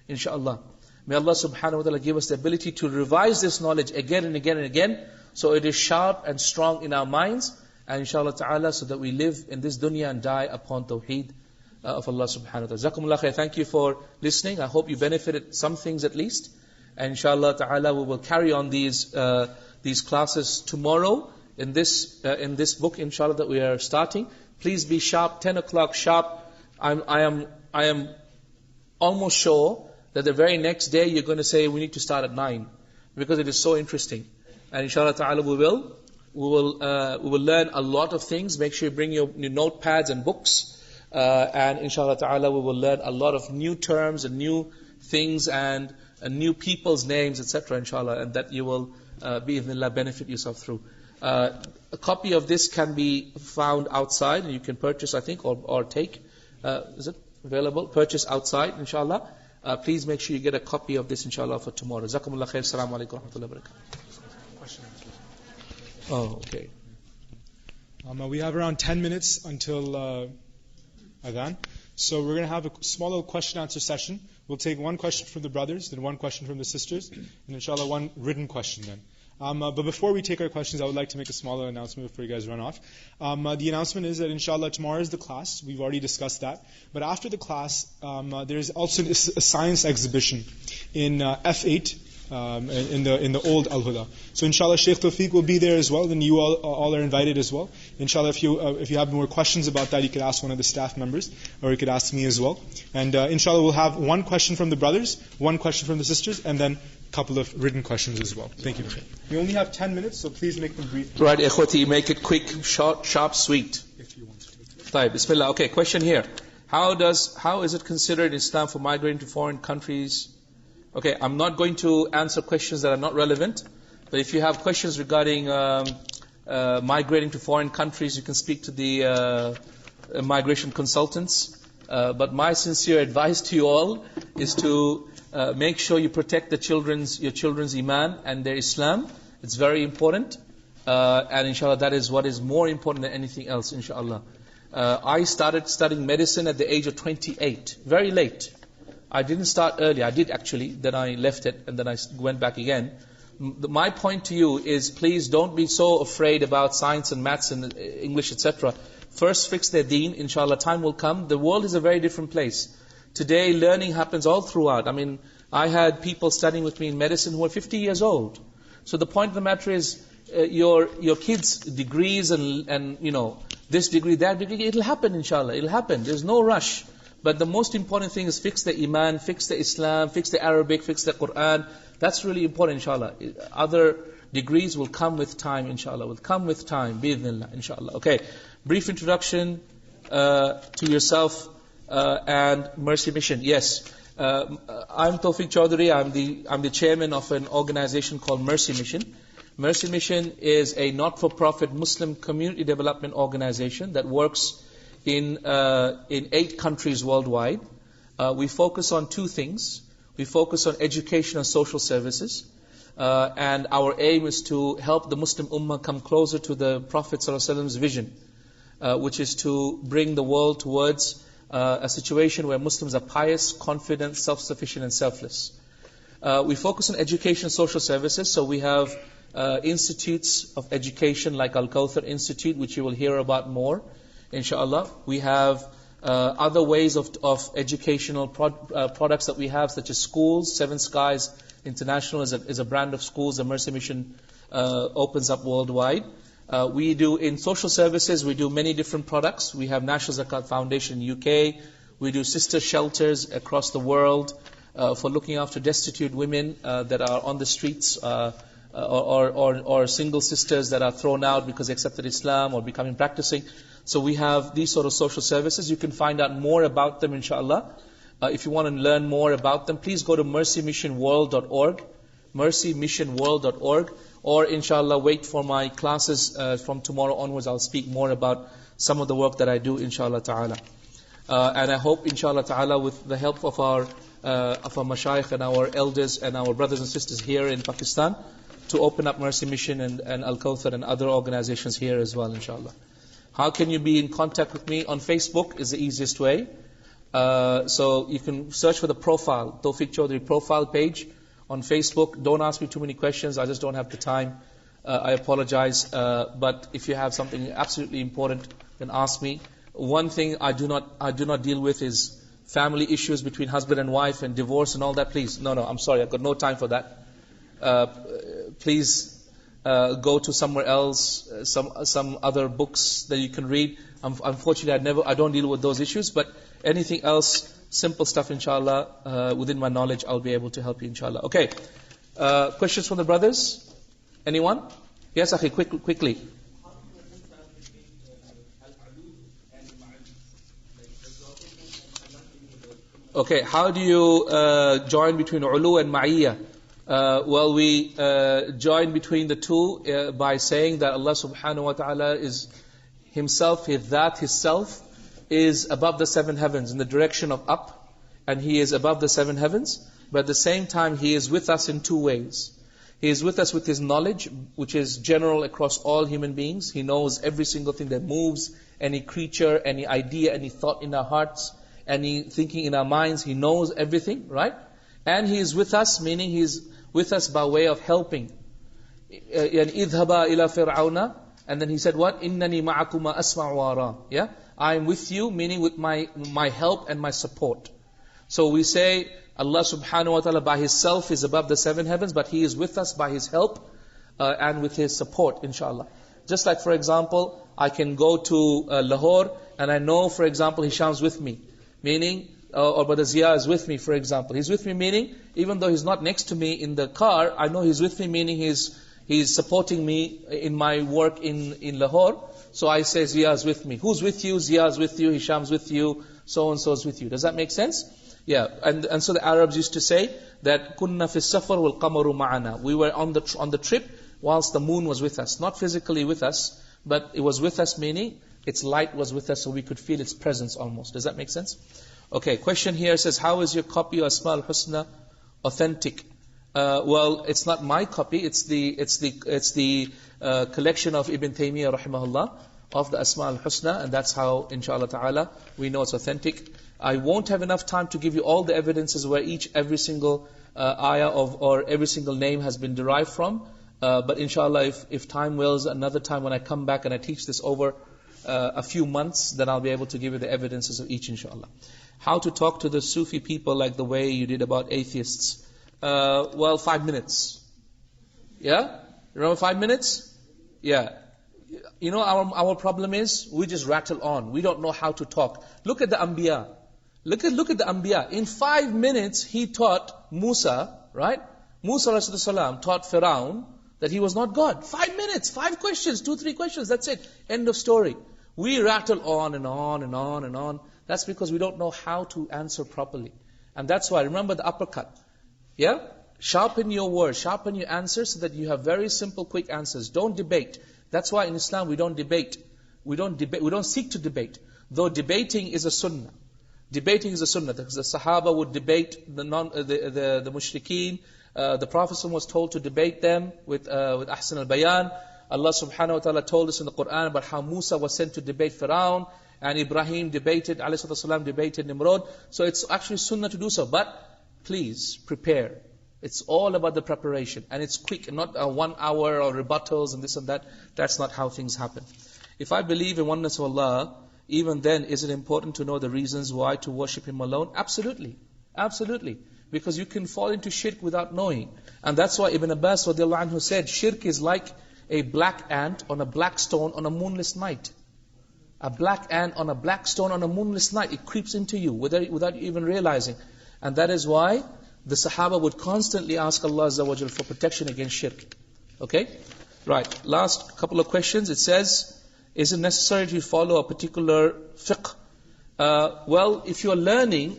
inshaAllah. May Allah subhanahu wa ta'ala give us the ability to revise this knowledge again and again and again, so it is sharp and strong in our minds, and inshaAllah ta'ala, so that we live in this dunya and die upon tawheed of Allah subhanahu wa ta'ala. Jazakumullah khair. Thank you for listening. I hope you benefited some things at least. And inshaAllah ta'ala, we will carry on these classes tomorrow in this book, inshaAllah, that we are starting. Please be sharp, 10 o'clock sharp. I am almost sure that the very next day you're going to say, we need to start at 9, because it is so interesting. And inshaAllah ta'ala, we will learn a lot of things. Make sure you bring your notepads and books. And inshaAllah ta'ala, we will learn a lot of new terms and new things and new people's names, etc. inshaAllah, and that you will bi'idhnillah benefit yourself through. A copy of this can be found outside, and you can purchase, I think, or take. Is it available? Purchase outside, inshaAllah. Please make sure you get a copy of this, inshaAllah, for tomorrow. Jazakumullah khair. Assalamu alaikum wa rahmatullahi wa barakatuh. Oh, okay. We have around 10 minutes until Adhan. So we're going to have a small little question answer session. We'll take one question from the brothers, then one question from the sisters, and inshallah one written question then. But before we take our questions, I would like to make a smaller announcement before you guys run off. The announcement is that inshallah tomorrow is the class. We've already discussed that. But after the class, there is also a science exhibition in F8. In the old Al-Huda. So inshallah Shaykh Tawfique will be there as well, and you all are invited as well. Inshallah, if you have more questions about that, you could ask one of the staff members, or you could ask me as well. And inshallah we'll have one question from the brothers, one question from the sisters, and then a couple of written questions as well. Thank you. We only have 10 minutes, so please make them brief. Right, ikhwati, make it quick, short, sharp, sweet. If you want to. Taib, bismillah. Okay, question here. How is it considered in Islam for migrating to foreign countries? Okay, I'm not going to answer questions that are not relevant, but if you have questions regarding migrating to foreign countries, you can speak to the migration consultants. But my sincere advice to you all is to make sure you protect your children's iman and their Islam. It's very important, and inshallah that is what is more important than anything else, inshallah. I started studying medicine at the age of 28, very late. I didn't start early. I did actually. Then I left it, and then I went back again. My point to you is, please don't be so afraid about science and maths and English, etc. First fix their deen. Inshallah, time will come. The world is a very different place. Today, learning happens all throughout. I mean, I had people studying with me in medicine who are 50 years old. So the point of the matter is, your kids' degrees and this degree, that degree, it'll happen, inshallah. It'll happen. There's no rush. But the most important thing is fix the iman, fix the Islam, fix the Arabic, fix the Quran. That's really important, inshallah. Other degrees will come with time, inshallah. Will come with time, bi'idhnillah, inshallah. Okay, brief introduction to yourself and Mercy Mission. Yes, I'm Tawfique Chowdhury. I'm the chairman of an organization called Mercy Mission. Mercy Mission is a not-for-profit Muslim community development organization that works in 8 countries worldwide. We focus on 2 things. We focus on education and social services. And our aim is to help the Muslim Ummah come closer to the Prophet ﷺ's vision, which is to bring the world towards a situation where Muslims are pious, confident, self-sufficient and selfless. We focus on education and social services, so we have institutes of education like Al-Kawthar Institute, which you will hear about more, inshallah. We have other ways of educational products that we have, such as schools. Seven Skies International is a brand of schools the Mercy Mission opens up worldwide. We do in social services, we do many different products. We have National Zakat Foundation in UK. We do sister shelters across the world for looking after destitute women that are on the streets, or single sisters that are thrown out because they accepted Islam or becoming practicing. So we have these sort of social services. You can find out more about them, inshallah. If you want to learn more about them, please go to mercymissionworld.org, mercymissionworld.org, or inshallah wait for my classes from tomorrow onwards. I'll speak more about some of the work that I do, inshallah ta'ala. And I hope, inshallah ta'ala, with the help of our mashayikh and our elders and our brothers and sisters here in Pakistan, to open up Mercy Mission and Al-Kawthar and other organizations here as well, inshallah. How can you be in contact with me? On Facebook is the easiest way. So you can search for the profile, Tawfique Chowdhury profile page on Facebook. Don't ask me too many questions, I just don't have the time. I apologize. But if you have something absolutely important, then ask me. One thing I do not deal with is family issues between husband and wife and divorce and all that. Please, no, I'm sorry, I've got no time for that. Please go to somewhere else, some other books that you can read. Unfortunately, I don't deal with those issues, but anything else, simple stuff, inshallah, within my knowledge, I'll be able to help you, inshallah. Okay, questions from the brothers? Anyone? Yes, Akhi, quickly. Okay, how do you join between ulu and ma'iyya? Well, we join between the two by saying that Allah subhanahu wa ta'ala is Himself, His Dhat, His Self, is above the seven heavens in the direction of up, and He is above the seven heavens, but at the same time He is with us in two ways. He is with us with His knowledge, which is general across all human beings. He knows every single thing that moves, any creature, any idea, any thought in our hearts, any thinking in our minds. He knows everything, right? And He is with us, meaning He is with us by way of helping. إِذْهَبَا إِلَى فِرْعَوْنَ. And then He said what? إِنَّنِي مَعَكُمَا أَسْمَعُ وَأَرَى. Yeah? I am with you, meaning with my help and my support. So we say Allah subhanahu wa ta'ala by His self is above the seven heavens, but He is with us by His help and with His support, inshallah. Just like, for example, I can go to Lahore and I know, for example, Hisham's with me, meaning, or Brother Zia is with me, for example. He's with me, meaning, even though he's not next to me in the car, I know he's with me, meaning he's supporting me in my work in Lahore. So I say Zia is with me. Who's with you? Zia is with you, Hisham's with you, so and so is with you. Does that make sense? Yeah, and so the Arabs used to say that kunna fi safar wal qamaru ma'ana. We were on the trip whilst the moon was with us, not physically with us, but it was with us, meaning its light was with us, so we could feel its presence almost. Does that make sense? Okay, question here says, how is your copy of Asma al-Husna authentic? Well, it's not my copy. It's the collection of Ibn Taymiyyah rahimahullah of the Asma al-Husna, and that's how, inshallah ta'ala, we know it's authentic. I won't have enough time to give you all the evidences where every single ayah or every single name has been derived from. But inshallah, if time wills, another time when I come back and I teach this over a few months, then I'll be able to give you the evidences of each, inshallah. How to talk to the Sufi people like the way you did about atheists? Well, 5 minutes. Yeah? Remember 5 minutes? Yeah. You know, our problem is, we just rattle on. We don't know how to talk. Look at the Anbiya. Look at the Anbiya. In 5 minutes, he taught Musa, right? Musa alayhi salam taught Firaun that he was not God. 5 minutes, 5 questions, 2-3 questions, that's it. End of story. We rattle on and on and on and on. That's because we don't know how to answer properly. And that's why, remember the uppercut. Yeah? Sharpen your words, sharpen your answers so that you have very simple, quick answers. Don't debate. That's why in Islam we don't debate. We don't seek to debate. Though debating is a sunnah. Debating is a sunnah. The Sahaba would debate the mushrikeen. The Prophet was told to debate them with ahsan al-bayan. Allah subhanahu wa ta'ala told us in the Quran about how Musa was sent to debate Firaun, and Ibrahim debated, alayhi salam debated Nimrod. So it's actually sunnah to do so. But please, prepare. It's all about the preparation. And it's quick, not 1 hour or rebuttals and this and that. That's not how things happen. If I believe in oneness of Allah, even then, is it important to know the reasons why to worship Him alone? Absolutely. Absolutely. Because you can fall into shirk without knowing. And that's why Ibn Abbas radiallahu anhu said, shirk is like a black ant on a black stone on a moonless night. A black ant on a black stone on a moonless night. It creeps into you without you even realizing. And that is why the Sahaba would constantly ask Allah Azza wa Jal for protection against shirk. Okay? Right. Last couple of questions. It says, is it necessary to follow a particular fiqh? Well, if you're learning,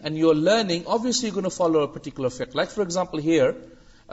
obviously you're going to follow a particular fiqh. Like for example here,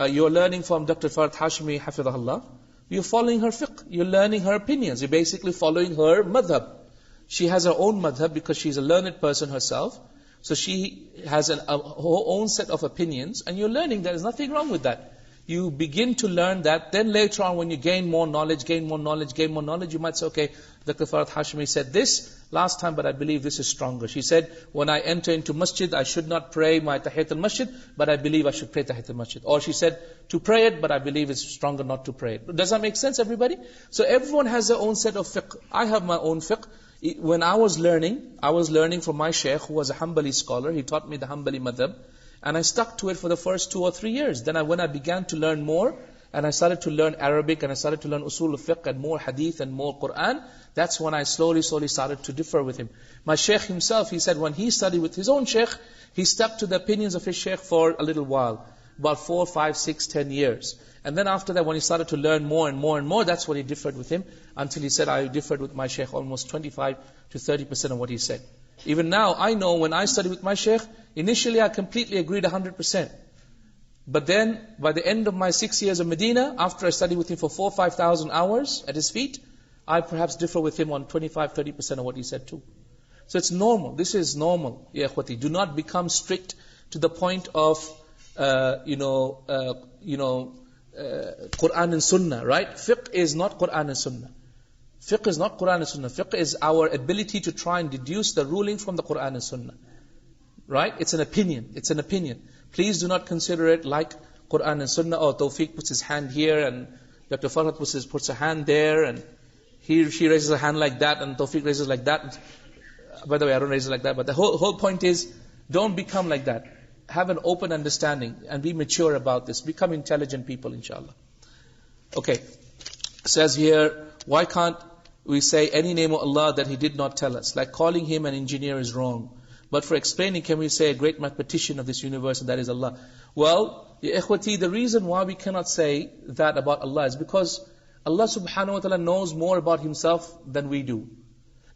you're learning from Dr. Farhat Hashmi, hafidhahullah. You're following her fiqh. You're learning her opinions. You're basically following her madhab. She has her own madhab because she's a learned person herself. So she has her own set of opinions, and you're learning. There is nothing wrong with that. you begin to learn that. Then later on, when you gain more knowledge, you might say, okay, Dr. Farhat Hashmi said this last time, but I believe this is stronger. She said, when I enter into masjid, I should not pray my Tahiyyat al-Masjid, but I believe I should pray Tahiyyat al-Masjid. Or she said, to pray it, but I believe it's stronger not to pray it. Does that make sense, everybody? So everyone has their own set of fiqh. I have my own fiqh. When I was learning from my shaykh, who was a Hanbali scholar. He taught me the Hanbali madhab. And I stuck to it for the first 2 or 3 years. Then when I began to learn more, and I started to learn Arabic, and I started to learn usul al-fiqh, and more hadith, and more Qur'an, that's when I slowly started to differ with him. My shaykh himself, he said when he studied with his own shaykh, he stuck to the opinions of his shaykh for a little while. About 4, 5, 6, 10 years. And then after that, when he started to learn more and more and more, that's when he differed with him, until he said, I differed with my shaykh almost 25 to 30% of what he said. Even now, I know when I study with my shaykh, initially I completely agreed 100%. But then, by the end of my 6 years of Medina, after I studied with him for 4,000 or 5,000 hours at his feet, I perhaps differ with him on 25-30% of what he said too. So it's normal. This is normal. Ya ikhwati, do not become strict to the point of, Qur'an and Sunnah, right? Fiqh is not Qur'an and Sunnah. Fiqh is not Qur'an and Sunnah. Fiqh is our ability to try and deduce the ruling from the Qur'an and Sunnah. Right? It's an opinion. It's an opinion. Please do not consider it like Qur'an and Sunnah. Oh, Tawfique puts his hand here, and Dr. Farhat puts a hand there, and she raises a hand like that, and Tawfique raises like that. By the way, I don't raise it like that, but the whole point is, don't become like that. Have an open understanding, and be mature about this. Become intelligent people, inshallah. Okay. It says here, why can't we say any name of Allah that He did not tell us? Like calling Him an engineer is wrong. But for explaining, can we say a great mathematician of this universe, and that is Allah? Well, ya ikhwati, the reason why we cannot say that about Allah is because Allah subhanahu wa ta'ala knows more about Himself than we do.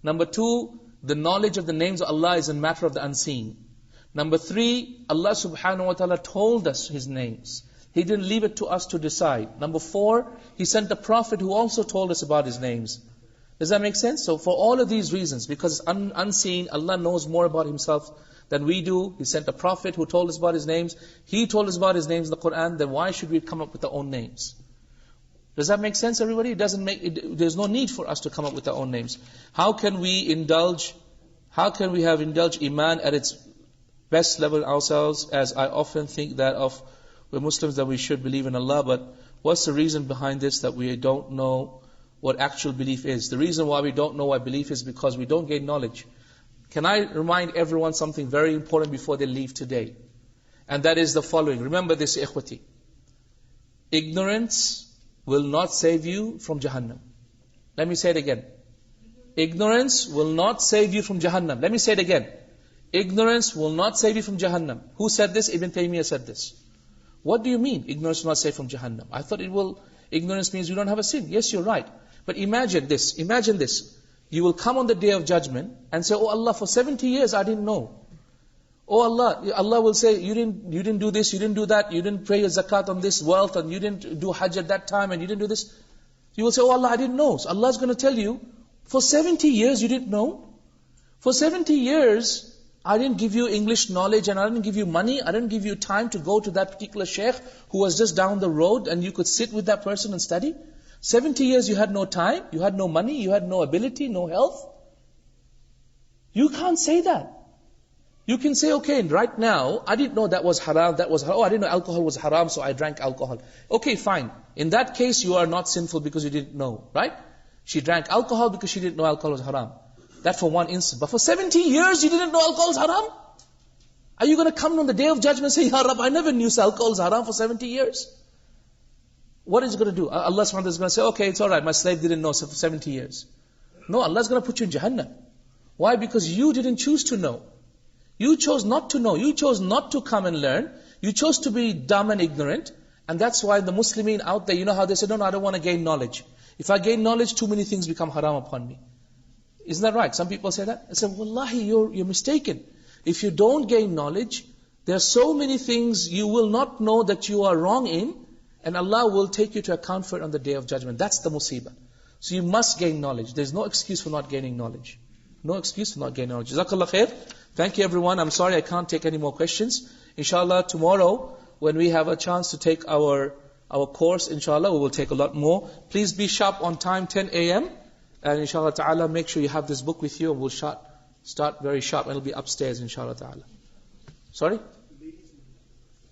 Number 2, the knowledge of the names of Allah is a matter of the unseen. Number 3, Allah subhanahu wa ta'ala told us His names. He didn't leave it to us to decide. Number 4, He sent a prophet who also told us about His names. Does that make sense? So for all of these reasons, because it's unseen, Allah knows more about Himself than we do. He sent a prophet who told us about His names. He told us about His names in the Qur'an. Then why should we come up with our own names? Does that make sense, everybody? There's no need for us to come up with our own names. How can we have indulged Iman at its best level ourselves? As I often think that we're Muslims, that we should believe in Allah, but what's the reason behind this, that we don't know what actual belief is? The reason why we don't know what belief is because we don't gain knowledge. Can I remind everyone something very important before they leave today? And that is the following. Remember this, ikhwati. Ignorance will not save you from Jahannam. Let me say it again. Ignorance will not save you from Jahannam. Let me say it again. Ignorance will not save you from Jahannam. Who said this? Ibn Taymiyyah said this. What do you mean, ignorance will not save from Jahannam? I thought ignorance means you don't have a sin. Yes, you're right. But imagine this. You will come on the Day of Judgment and say, oh Allah, for 70 years I didn't know. Oh Allah will say, you didn't do this, you didn't do that, you didn't pay your zakat on this wealth, and you didn't do hajj at that time, and you didn't do this. You will say, oh Allah, I didn't know. So Allah is going to tell you, for 70 years you didn't know. For 70 years, I didn't give you English knowledge, and I didn't give you money, I didn't give you time to go to that particular sheikh who was just down the road, and you could sit with that person and study. 70 years you had no time, you had no money, you had no ability, no health. You can't say that. You can say, okay, right now, I didn't know that was haram, oh, I didn't know alcohol was haram, so I drank alcohol. Okay, fine. In that case, you are not sinful because you didn't know, right? She drank alcohol because she didn't know alcohol was haram. That for one instance. But for 70 years, you didn't know alcohol is haram? Are you going to come on the Day of Judgment and say, Ya Rabb, I never knew alcohol is haram for 70 years? What is it going to do? Allah subhanahu wa ta'ala is going to say, okay, it's alright, my slave didn't know for 70 years. No, Allah is going to put you in Jahannam. Why? Because you didn't choose to know. You chose not to know. You chose not to come and learn. You chose to be dumb and ignorant. And that's why the Muslimin out there, you know how they say, no, I don't want to gain knowledge. If I gain knowledge, too many things become haram upon me. Isn't that right? Some people say that. I say, wallahi, you're mistaken. If you don't gain knowledge, there are so many things you will not know that you are wrong in, and Allah will take you to account for it on the Day of Judgment. That's the musibah. So you must gain knowledge. There's no excuse for not gaining knowledge. No excuse for not gaining knowledge. Jazakallah khair. Thank you everyone. I'm sorry I can't take any more questions. Inshallah tomorrow, when we have a chance to take our our course, inshallah, we will take a lot more. Please be sharp on time, 10 a.m. And inshallah ta'ala, make sure you have this book with you, and we'll start very sharp, and it'll be upstairs, inshallah ta'ala. Sorry?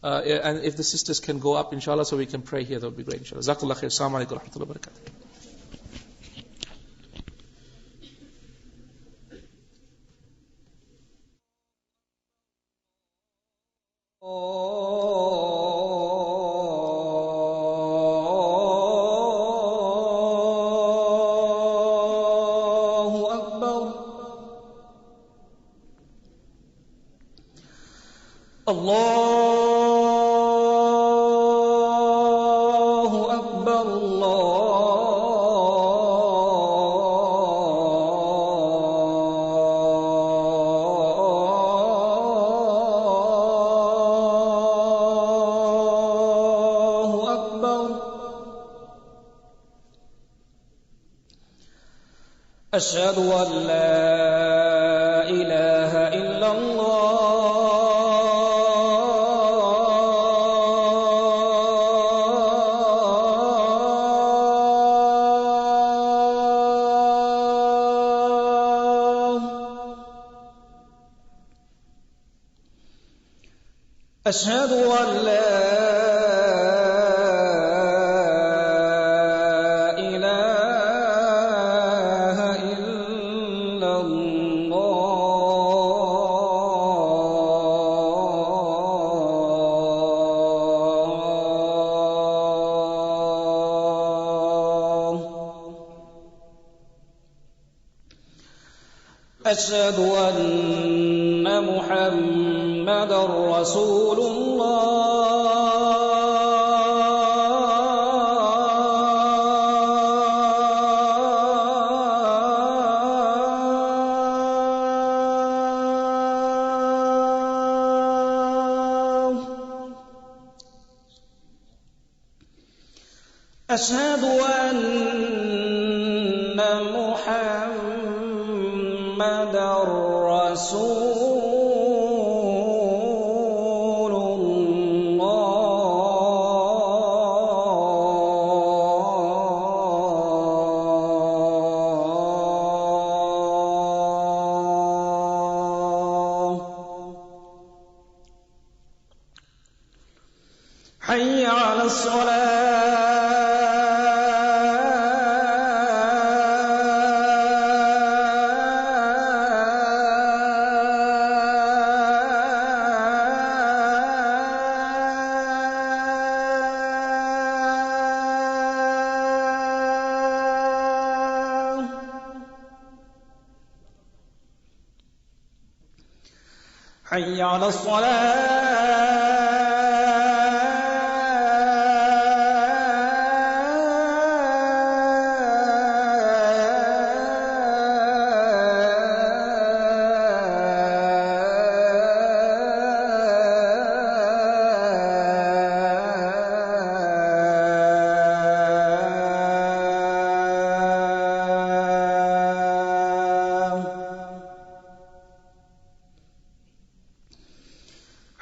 And if the sisters can go up, inshallah, so we can pray here, that would be great, inshallah. Jazakallah khair. Assalamu alaikum wa rahmatullahi wa barakatuh. أشهد أن لا إله إلا الله أشهد أن لا أشهد أن محمدًا رسول الله أشهد أن محمدًا رسول الله حي على الصلاة حي على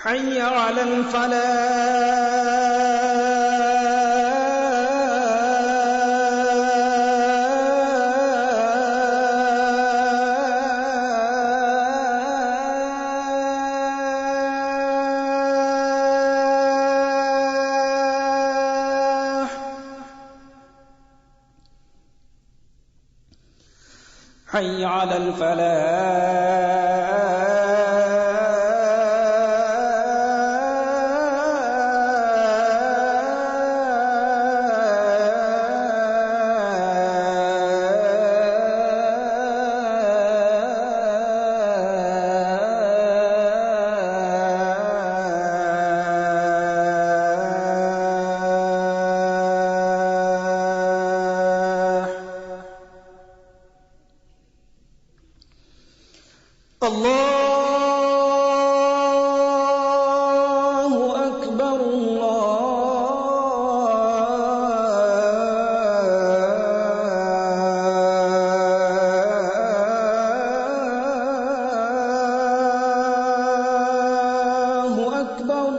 حي على الفلاح حي على الله أكبر الله أكبر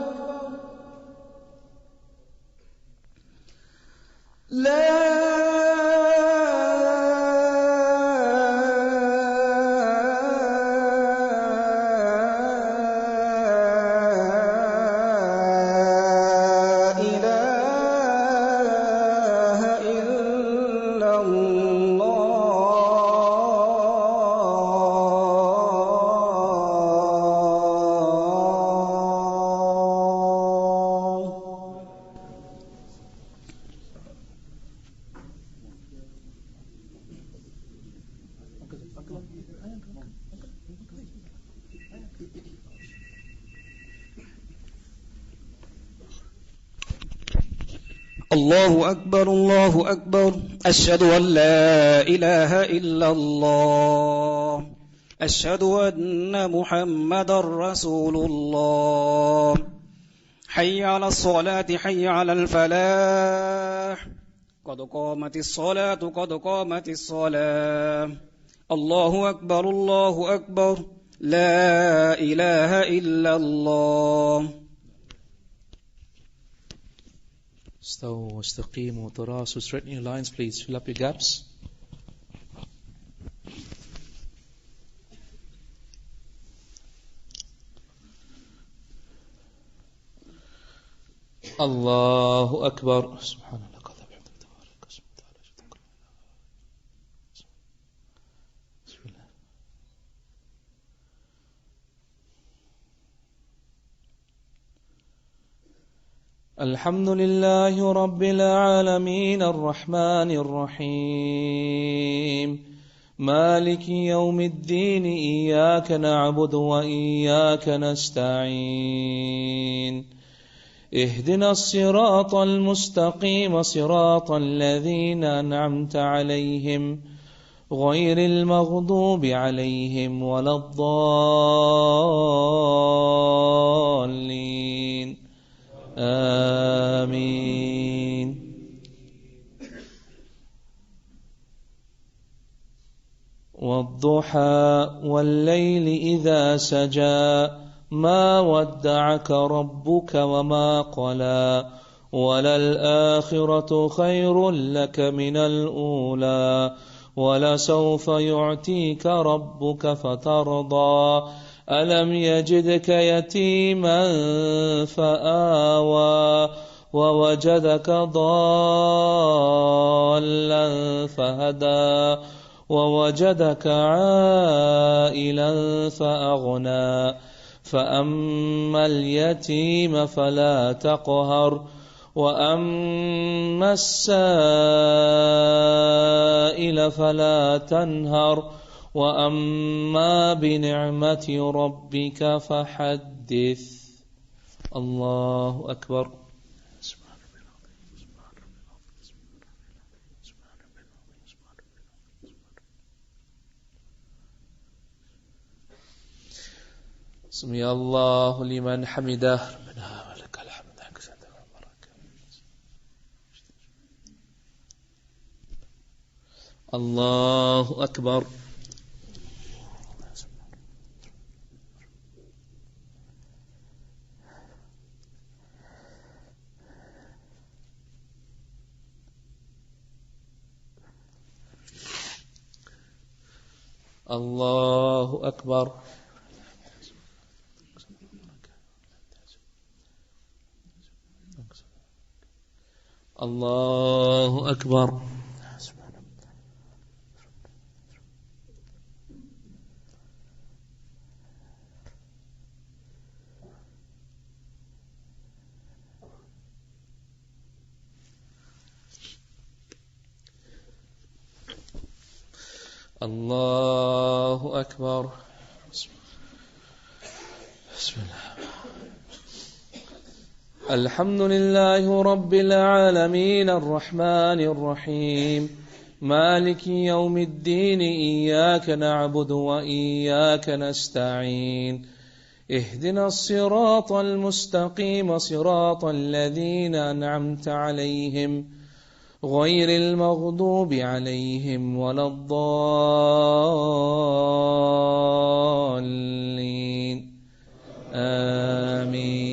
الله أكبر الله أكبر أشهد أن لا إله إلا الله أشهد أن محمدا رسول الله حي على الصلاة حي على الفلاح قد قامت الصلاة قد قامت الصلاة الله أكبر لا إله إلا الله. استووا واستقيموا وتراصوا. Straighten your lines, please. Fill up your gaps. الله أكبر. سبحان الله. الحمد لله رب العالمين الرحمن الرحيم مالك يوم الدين إياك نعبد وإياك نستعين اهدنا الصراط المستقيم صراط الذين أنعمت عليهم غير المغضوب عليهم ولا الضالين آمين. والضحى والليل إذا سجى ما ودعك ربك وما قلى وللآخرة خير لك من الأولى ولسوف يعطيك ربك فترضى ألم يجدك يتيما فآوى ووجدك ضالا فهدى ووجدك عائلا فأغنى فأما اليتيم فلا تقهر وأما السائل فلا تنهر وأما بنعمة ربك فحدث. الله أكبر. سمع الله لمن حمده ربنا ولك الحمد. الله أكبر. الله أكبر. الله أكبر. الله أكبر. بسم الله. الحمد لله رب العالمين الرحمن الرحيم مالك يوم الدين إياك نعبد وإياك نستعين اهدنا الصراط المستقيم صراط الذين أنعمت عليهم غير المغضوب عليهم ولا الضالين آمين.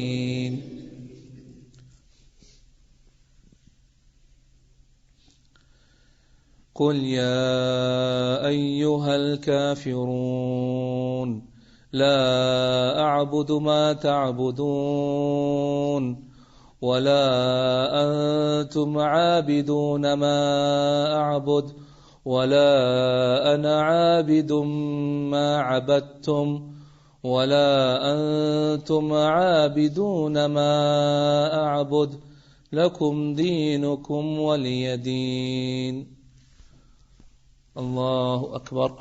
قل يا أيها الكافرون لا أعبد ما تعبدون ولا أنتم عابدون ما أعبد ولا أنا عابد ما عبدتم ولا أنتم عابدون ما أعبد لكم دينكم ولي دين. الله أكبر.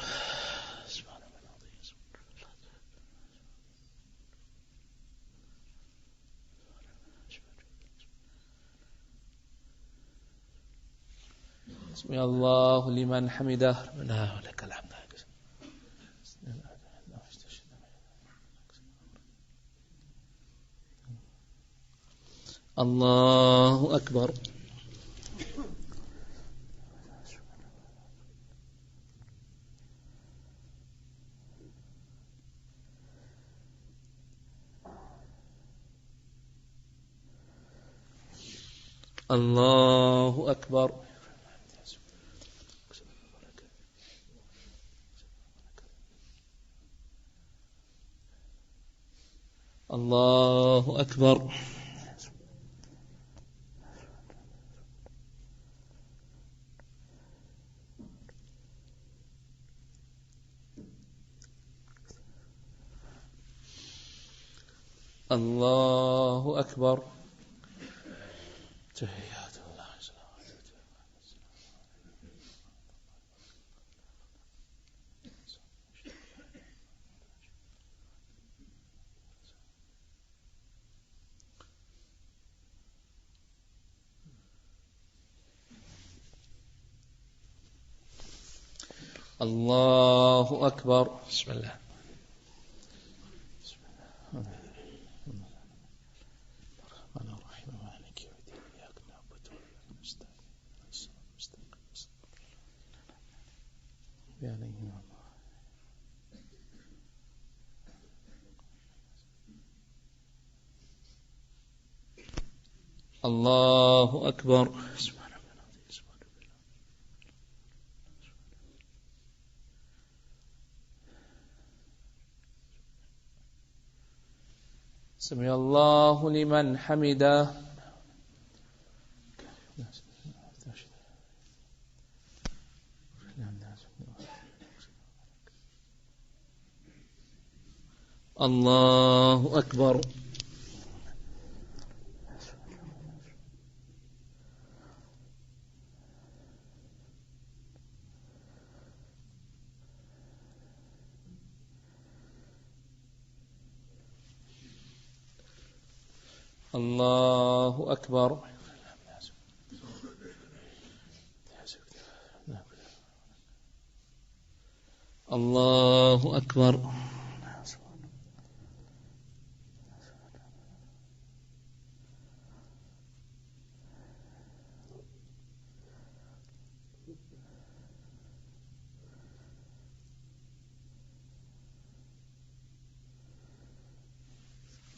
سمع الله لمن حمده ربنا ولك الحمد. الله أكبر. الله أكبر. الله أكبر. الله أكبر. تحيات الله. الله أكبر. بسم الله. الله أكبر. سمع الله لمن حمده. الله أكبر. الله أكبر. الله أكبر.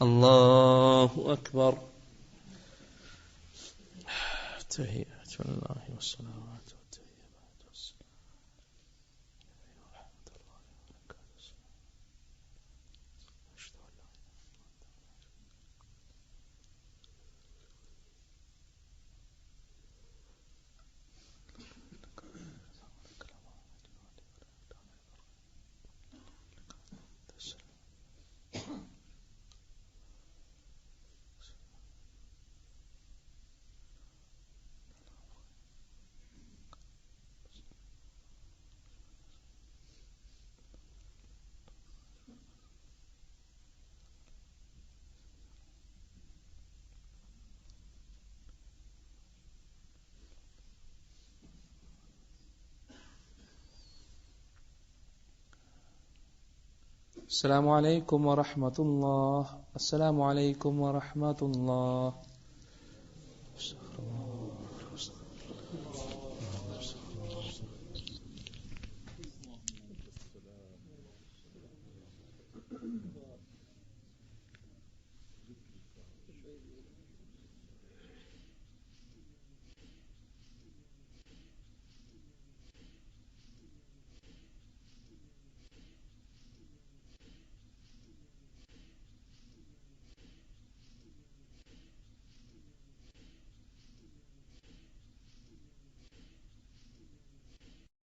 الله أكبر. تحيات الله والصلوات والطيبات والسلام ورحمة الله وبركاته. السلام عليكم ورحمة الله. السلام عليكم ورحمة الله.